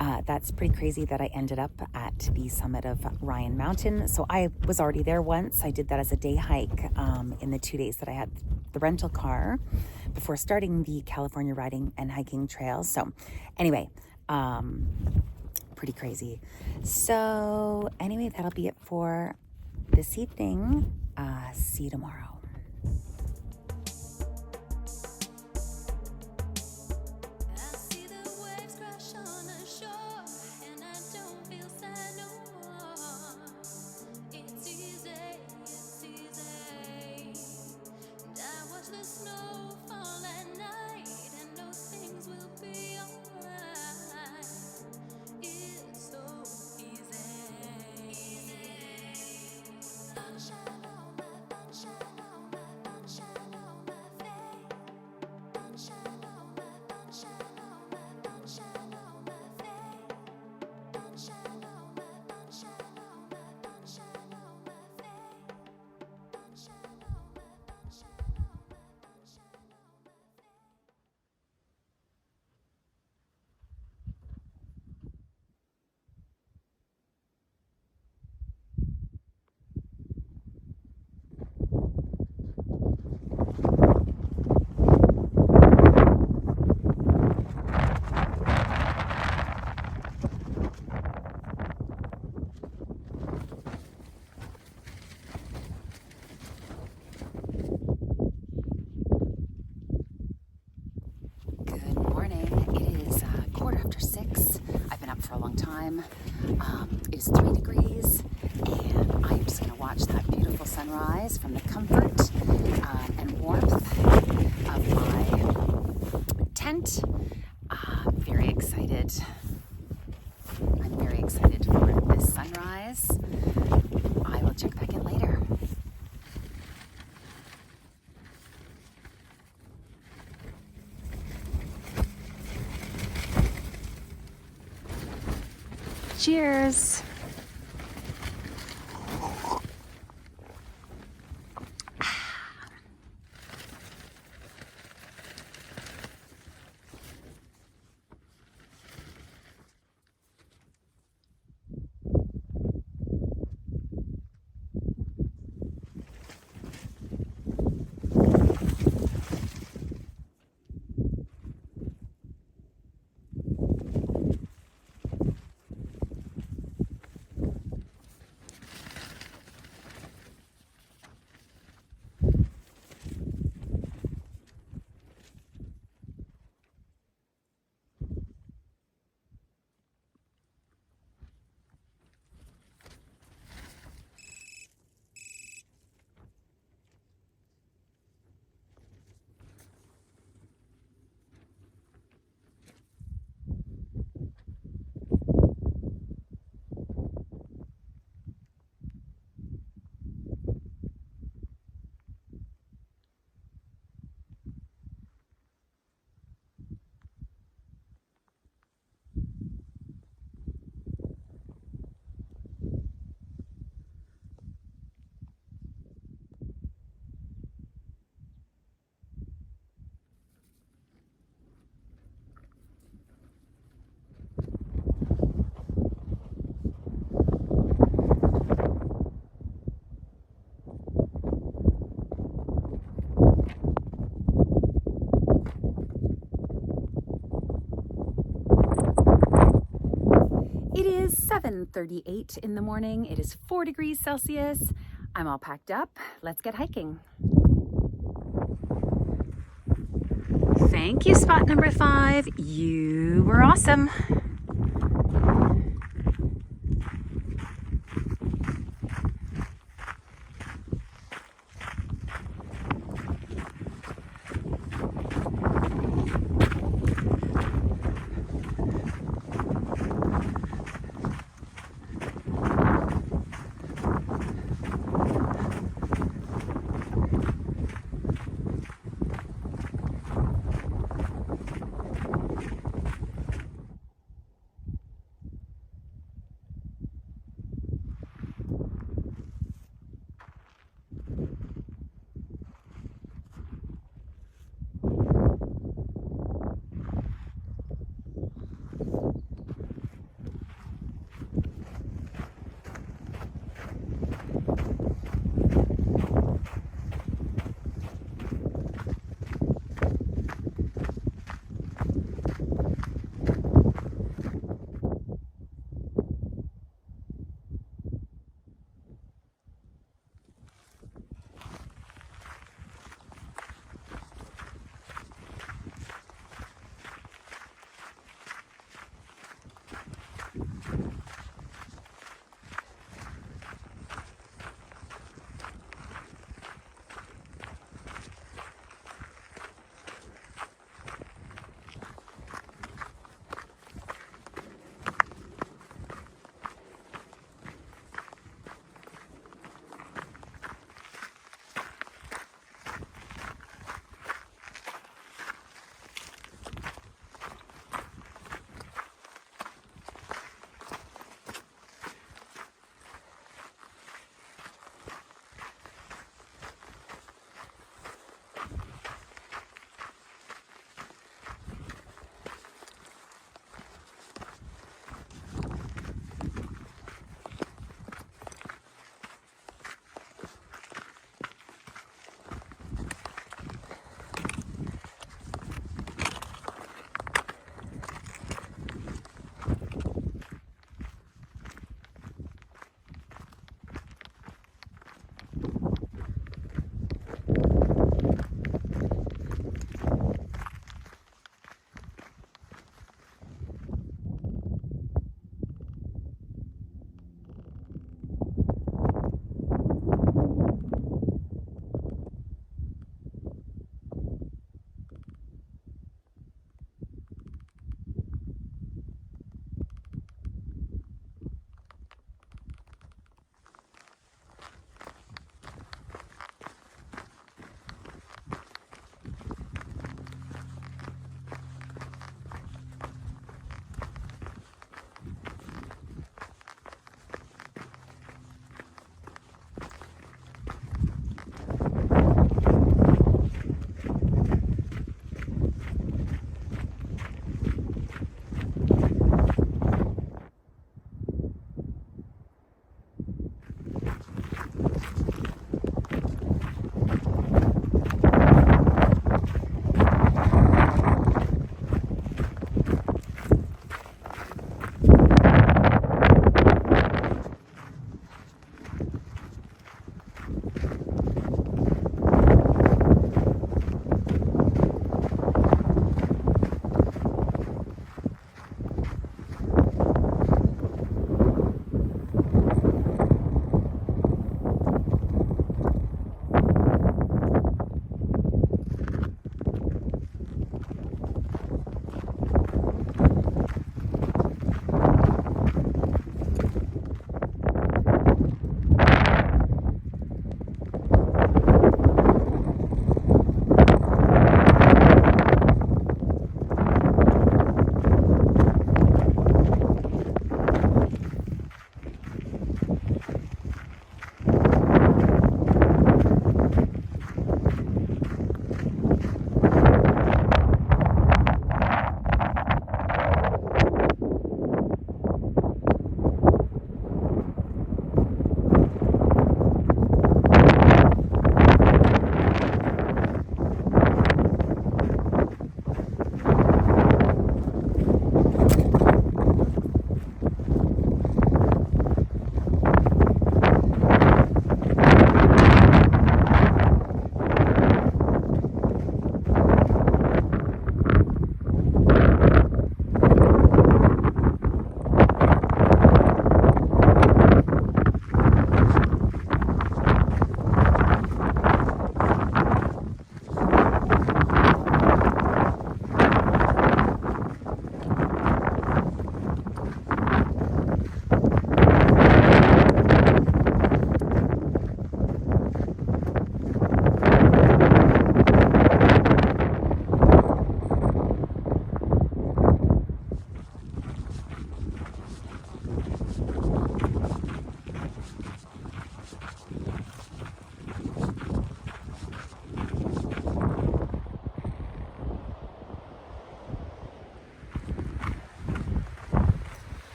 That's pretty crazy that I ended up at the summit of Ryan Mountain. So I was already there once. I did that as a day hike in the 2 days that I had the rental car before starting the California riding and hiking trails. So anyway, pretty crazy. So anyway, that'll be it for this evening. See you tomorrow. For a long time. It is 3 degrees, and I'm just going to watch that beautiful sunrise from the comfort and warmth of my tent. I'm very excited. I'm very excited for this sunrise. I will check back in later. Cheers. It is 7:38 in the morning. It is 4 degrees Celsius. I'm all packed up. Let's get hiking. Thank you, spot number 5. You were awesome.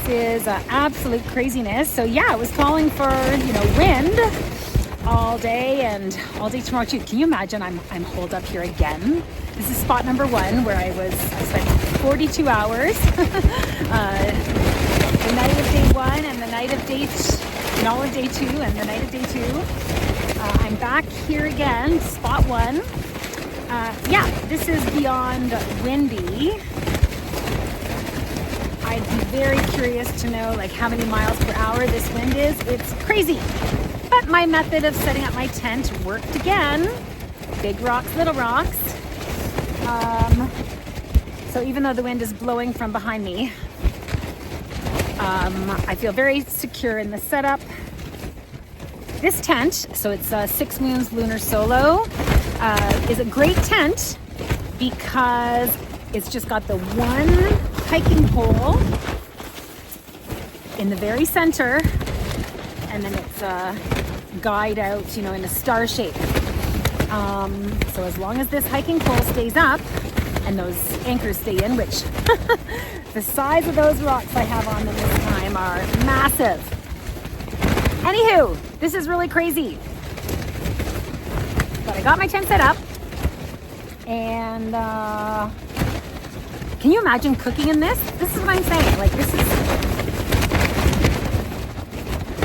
is absolute craziness. So yeah, I was calling for, wind all day and all day tomorrow too. Can you imagine I'm holed up here again? This is spot number 1 where I spent 42 hours. The night of day 1 and the night of day all of day 2 and the night of day 2. I'm back here again, spot 1. Yeah, this is beyond windy. I'd be very curious to know like how many miles per hour this wind is. It's crazy. But my method of setting up my tent worked again. Big rocks, little rocks. So even though the wind is blowing from behind me, I feel very secure in the setup. This tent, so it's 6 Moons Lunar Solo, is a great tent because it's just got the one hiking pole in the very center, and then it's guyed out, in a star shape. So as long as this hiking pole stays up and those anchors stay in, which the size of those rocks I have on them this time are massive. Anywho, this is really crazy. But I got my tent set up, and can you imagine cooking in this? This is what I'm saying. Like,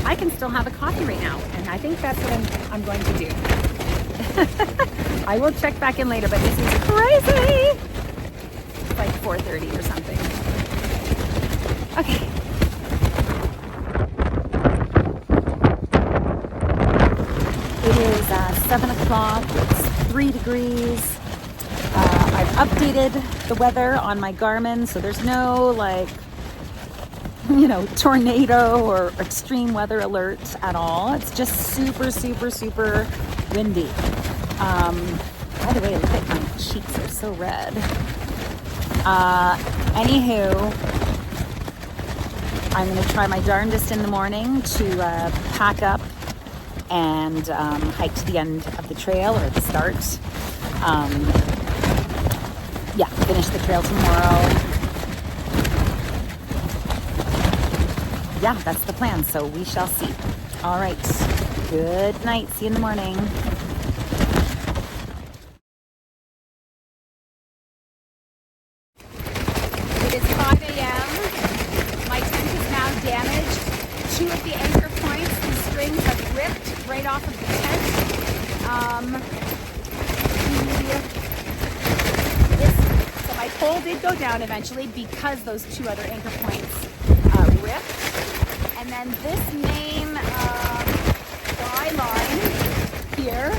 I can still have a coffee right now, and I think that's what I'm going to do. I will check back in later, but this is crazy. It's like 4:30 or something. Okay. It is 7 o'clock. It's 3 degrees. I've updated the weather on my Garmin, so there's no tornado or extreme weather alert at all. It's just super, super, super windy. By the way, look at my cheeks, are so red. Anywho, I'm going to try my darndest in the morning to pack up and hike to the end of the trail, or the start. Finish the trail tomorrow. Yeah, that's the plan, so we shall see. All right, good night. See you in the morning. It is 5 a.m. My tent is now damaged. 2 of the anchor points, the strings have ripped right off of the tent. So my pole did go down eventually because those 2 other anchor points ripped. And then this main guy line here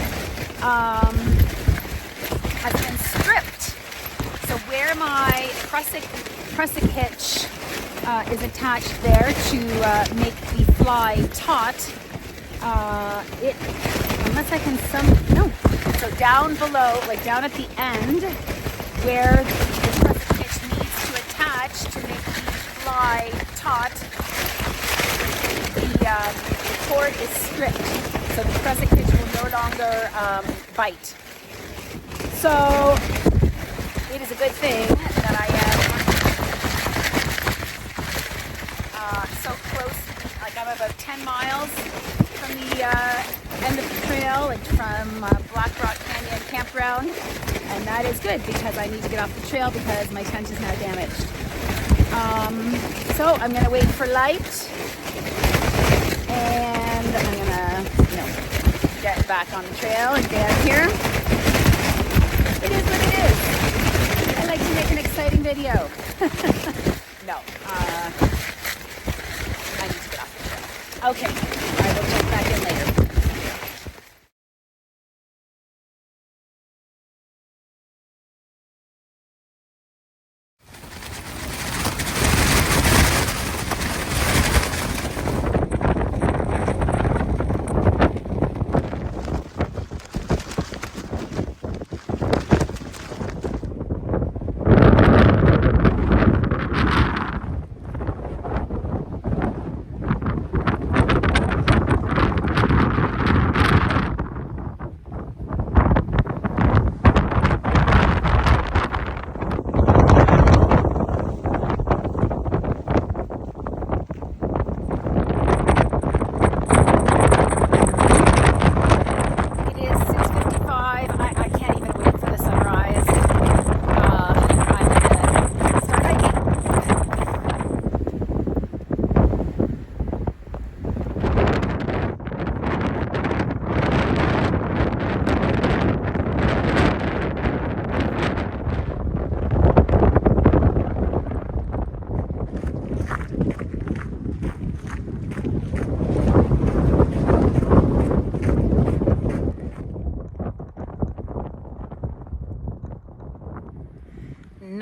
has been stripped. So where my prusik hitch is attached there to make the fly taut, so down below, like down at the end, where the prusik hitch needs to attach to make the fly taut, the cord is stripped, so the prusik hitch will no longer bite. So it is a good thing that I am so close. Like, I'm about 10 miles from the end of the trail, like from Black Rock Canyon Campground, and that is good because I need to get off the trail because my tent is now damaged. So I'm going to wait for light, and I'm going to, get back on the trail and get out of here. It is what it is. I like to make an exciting video. No, I need to get off the trail. Okay, I will check back in later.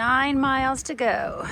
9 miles to go.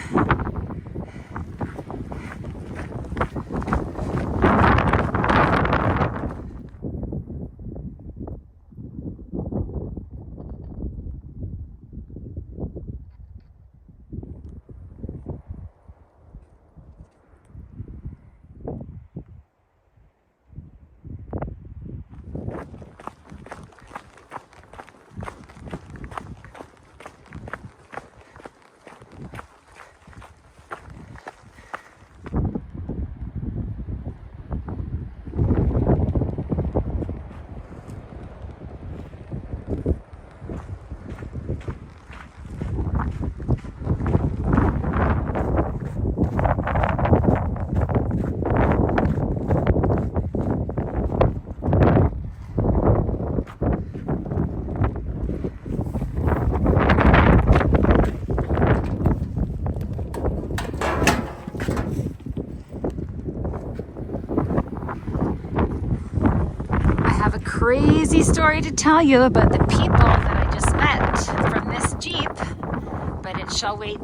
Crazy story to tell you about the people that I just met from this Jeep, but it shall wait.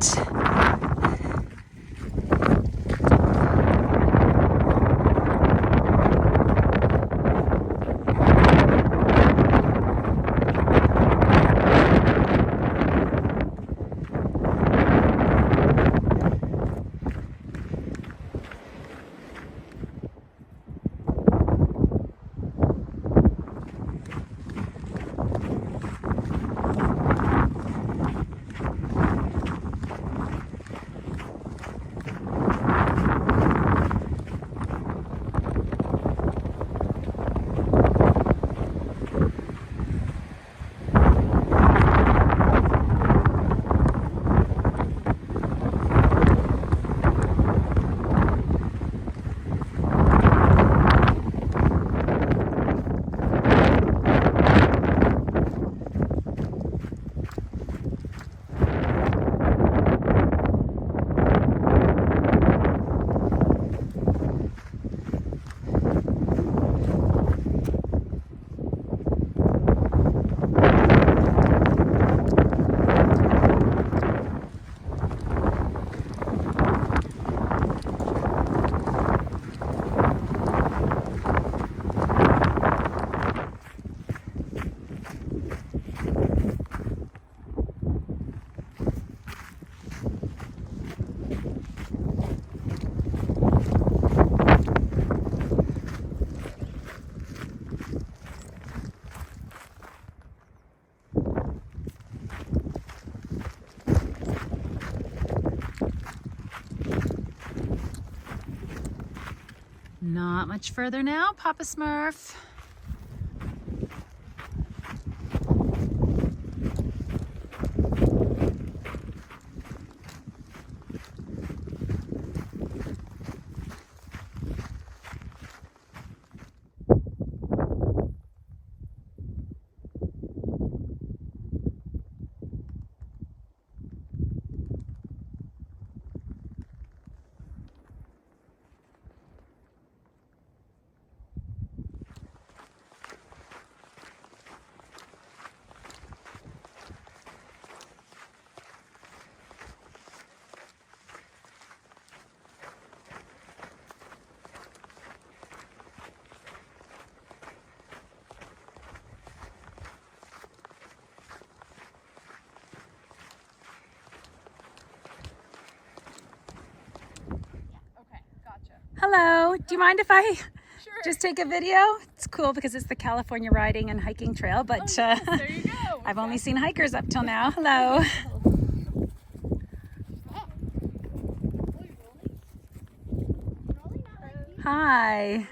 Not much further now, Papa Smurf. Hello, do you mind if I just take a video? It's cool because it's the California Riding and Hiking Trail, but there you go. I've only seen hikers up till now. Hello. Hi.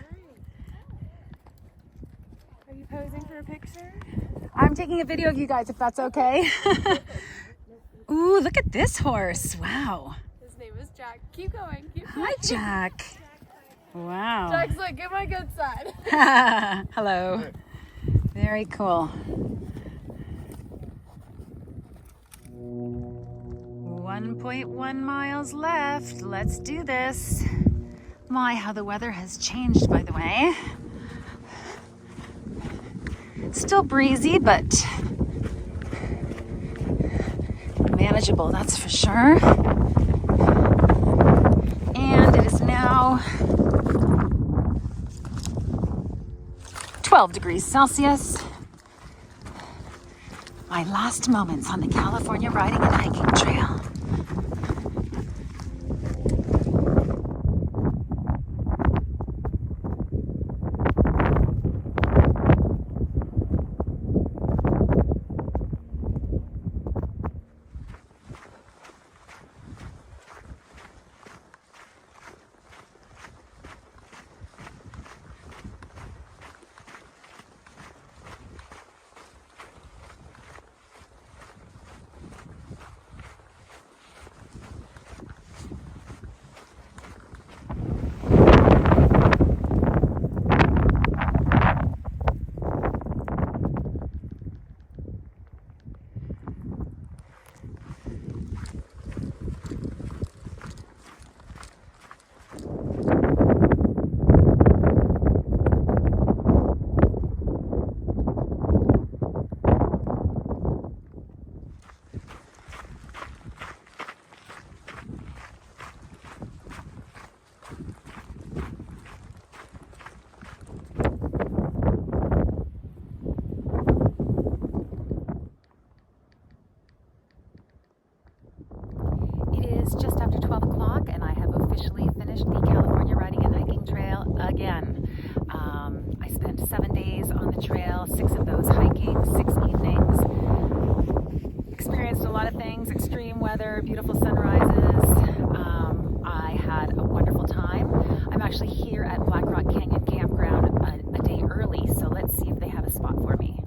Are you posing for a picture? I'm taking a video of you guys if that's okay. Ooh, look at this horse. Wow. His name is Jack. Keep going. Keep Hi, going. Jack. Wow. Jack's like, get my good side. Hello. Very cool. 1.1 miles left. Let's do this. My, how the weather has changed, by the way. Still breezy, but manageable, that's for sure. And it is now 12 degrees Celsius. My last moments on the California riding and hiking trail. It is just after 12 o'clock and I have officially finished the California riding and hiking trail again. I spent 7 days on the trail, 6 of those hiking, 6 evenings. Experienced a lot of things, extreme weather, beautiful sunrises. I had a wonderful time. I'm actually here at Black Rock Canyon Campground a day early, so let's see if they have a spot for me.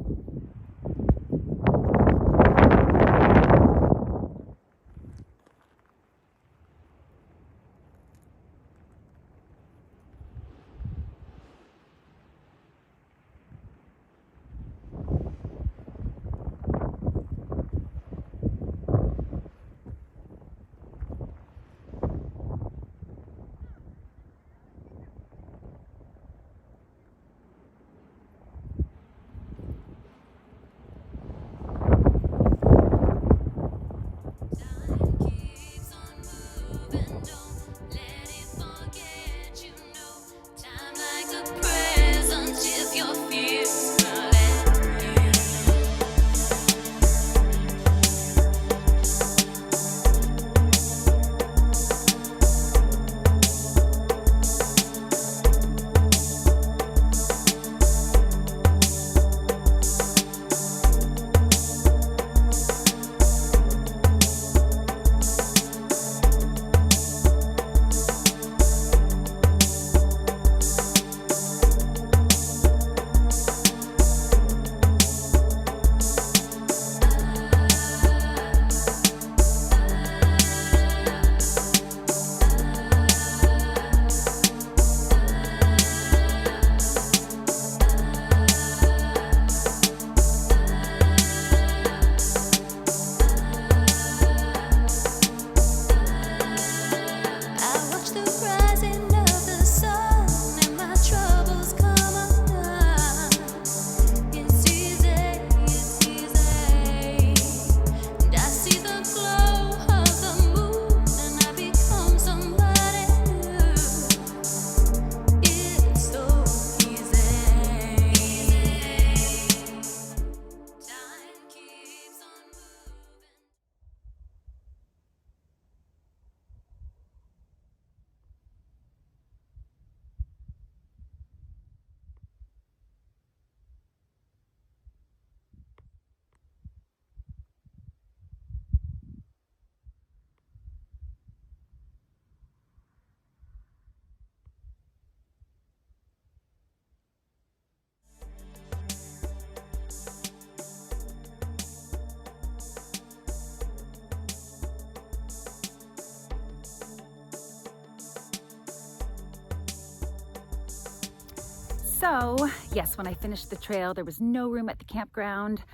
So, yes, when I finished the trail, there was no room at the campground.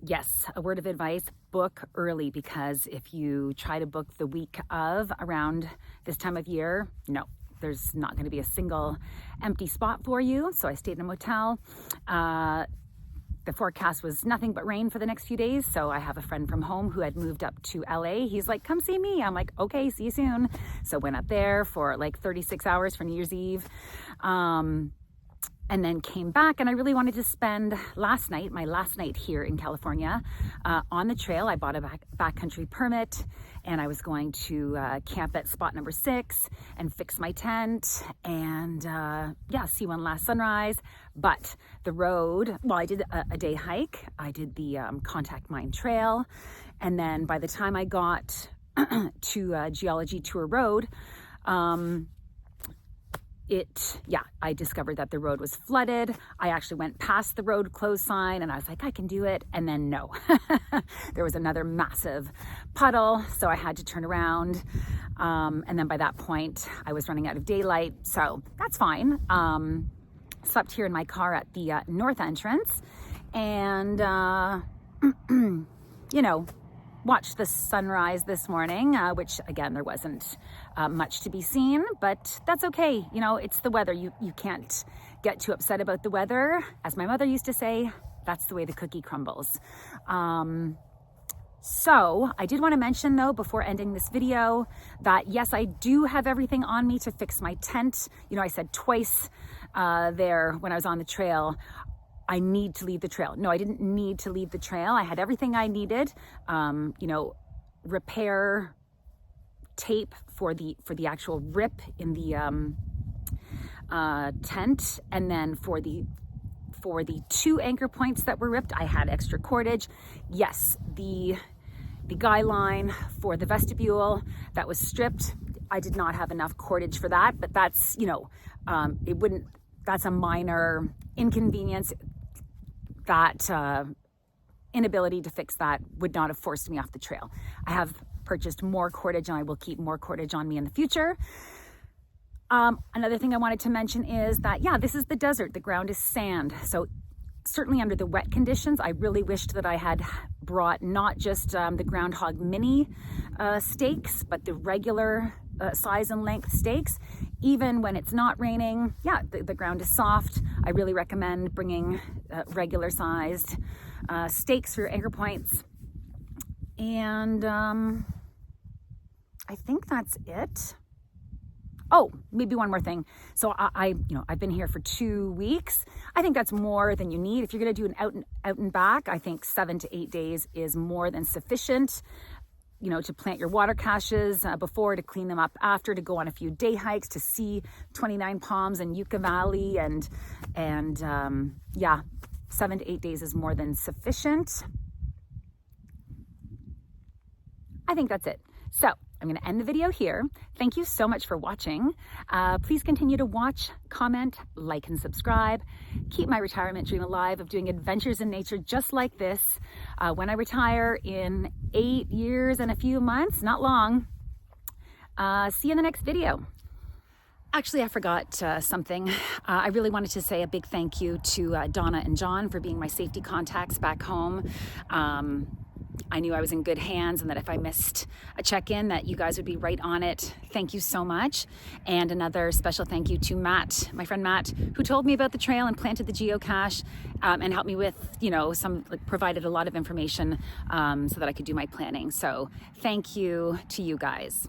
Yes, a word of advice, book early, because if you try to book the week of around this time of year, no, there's not going to be a single empty spot for you. So I stayed in a motel. the forecast was nothing but rain for the next few days. So I have a friend from home who had moved up to LA. He's like, come see me. I'm like, okay, see you soon. So went up there for like 36 hours for New Year's Eve. And then came back, and I really wanted to spend my last night here in California on the trail. I bought a backcountry permit, and I was going to camp at spot number 6 and fix my tent and see one last sunrise. But the road, well, I did a day hike. I did the Contact Mine Trail. And then by the time I got to Geology Tour Road, I discovered that the road was flooded. I actually went past the road closed sign and I was like, I can do it. And then no, there was another massive puddle. So I had to turn around. And then by that point I was running out of daylight. So that's fine. Slept here in my car at the north entrance and, watched the sunrise this morning, which again, there wasn't much to be seen, but that's okay. It's the weather. You can't get too upset about the weather. As my mother used to say, that's the way the cookie crumbles. So I did want to mention though, before ending this video, that yes, I do have everything on me to fix my tent. I said twice there when I was on the trail, I need to leave the trail. No, I didn't need to leave the trail. I had everything I needed. Repair tape for the actual rip in the tent, and then for the 2 anchor points that were ripped, I had extra cordage. Yes, the guy line for the vestibule that was stripped, I did not have enough cordage for that, but that's that's a minor inconvenience. That inability to fix that would not have forced me off the trail. I have purchased more cordage and I will keep more cordage on me in the future. Another thing I wanted to mention is that, this is the desert. The ground is sand. So certainly under the wet conditions, I really wished that I had brought not just the Groundhog Mini stakes, but the regular size and length stakes. Even when it's not raining, the ground is soft. I really recommend bringing regular sized stakes for your anchor points. And I think that's it. Oh, maybe one more thing. So I've been here for 2 weeks. I think that's more than you need. If you're going to do an out and back, I think 7 to 8 days is more than sufficient. To plant your water caches before, to clean them up after, to go on a few day hikes, to see 29 Palms and Yucca Valley, and 7 to 8 days is more than sufficient. I think that's it. So I'm going to end the video here. Thank you so much for watching. Please continue to watch, comment, like, and subscribe. Keep my retirement dream alive of doing adventures in nature just like this. When I retire in 8 years and a few months, not long. See you in the next video. Actually, I forgot something. I really wanted to say a big thank you to Donna and John for being my safety contacts back home. I knew I was in good hands, and that if I missed a check-in, that you guys would be right on it. Thank you so much. And another special thank you to Matt, my friend Matt, who told me about the trail and planted the geocache and helped me with, provided a lot of information so that I could do my planning. So thank you to you guys.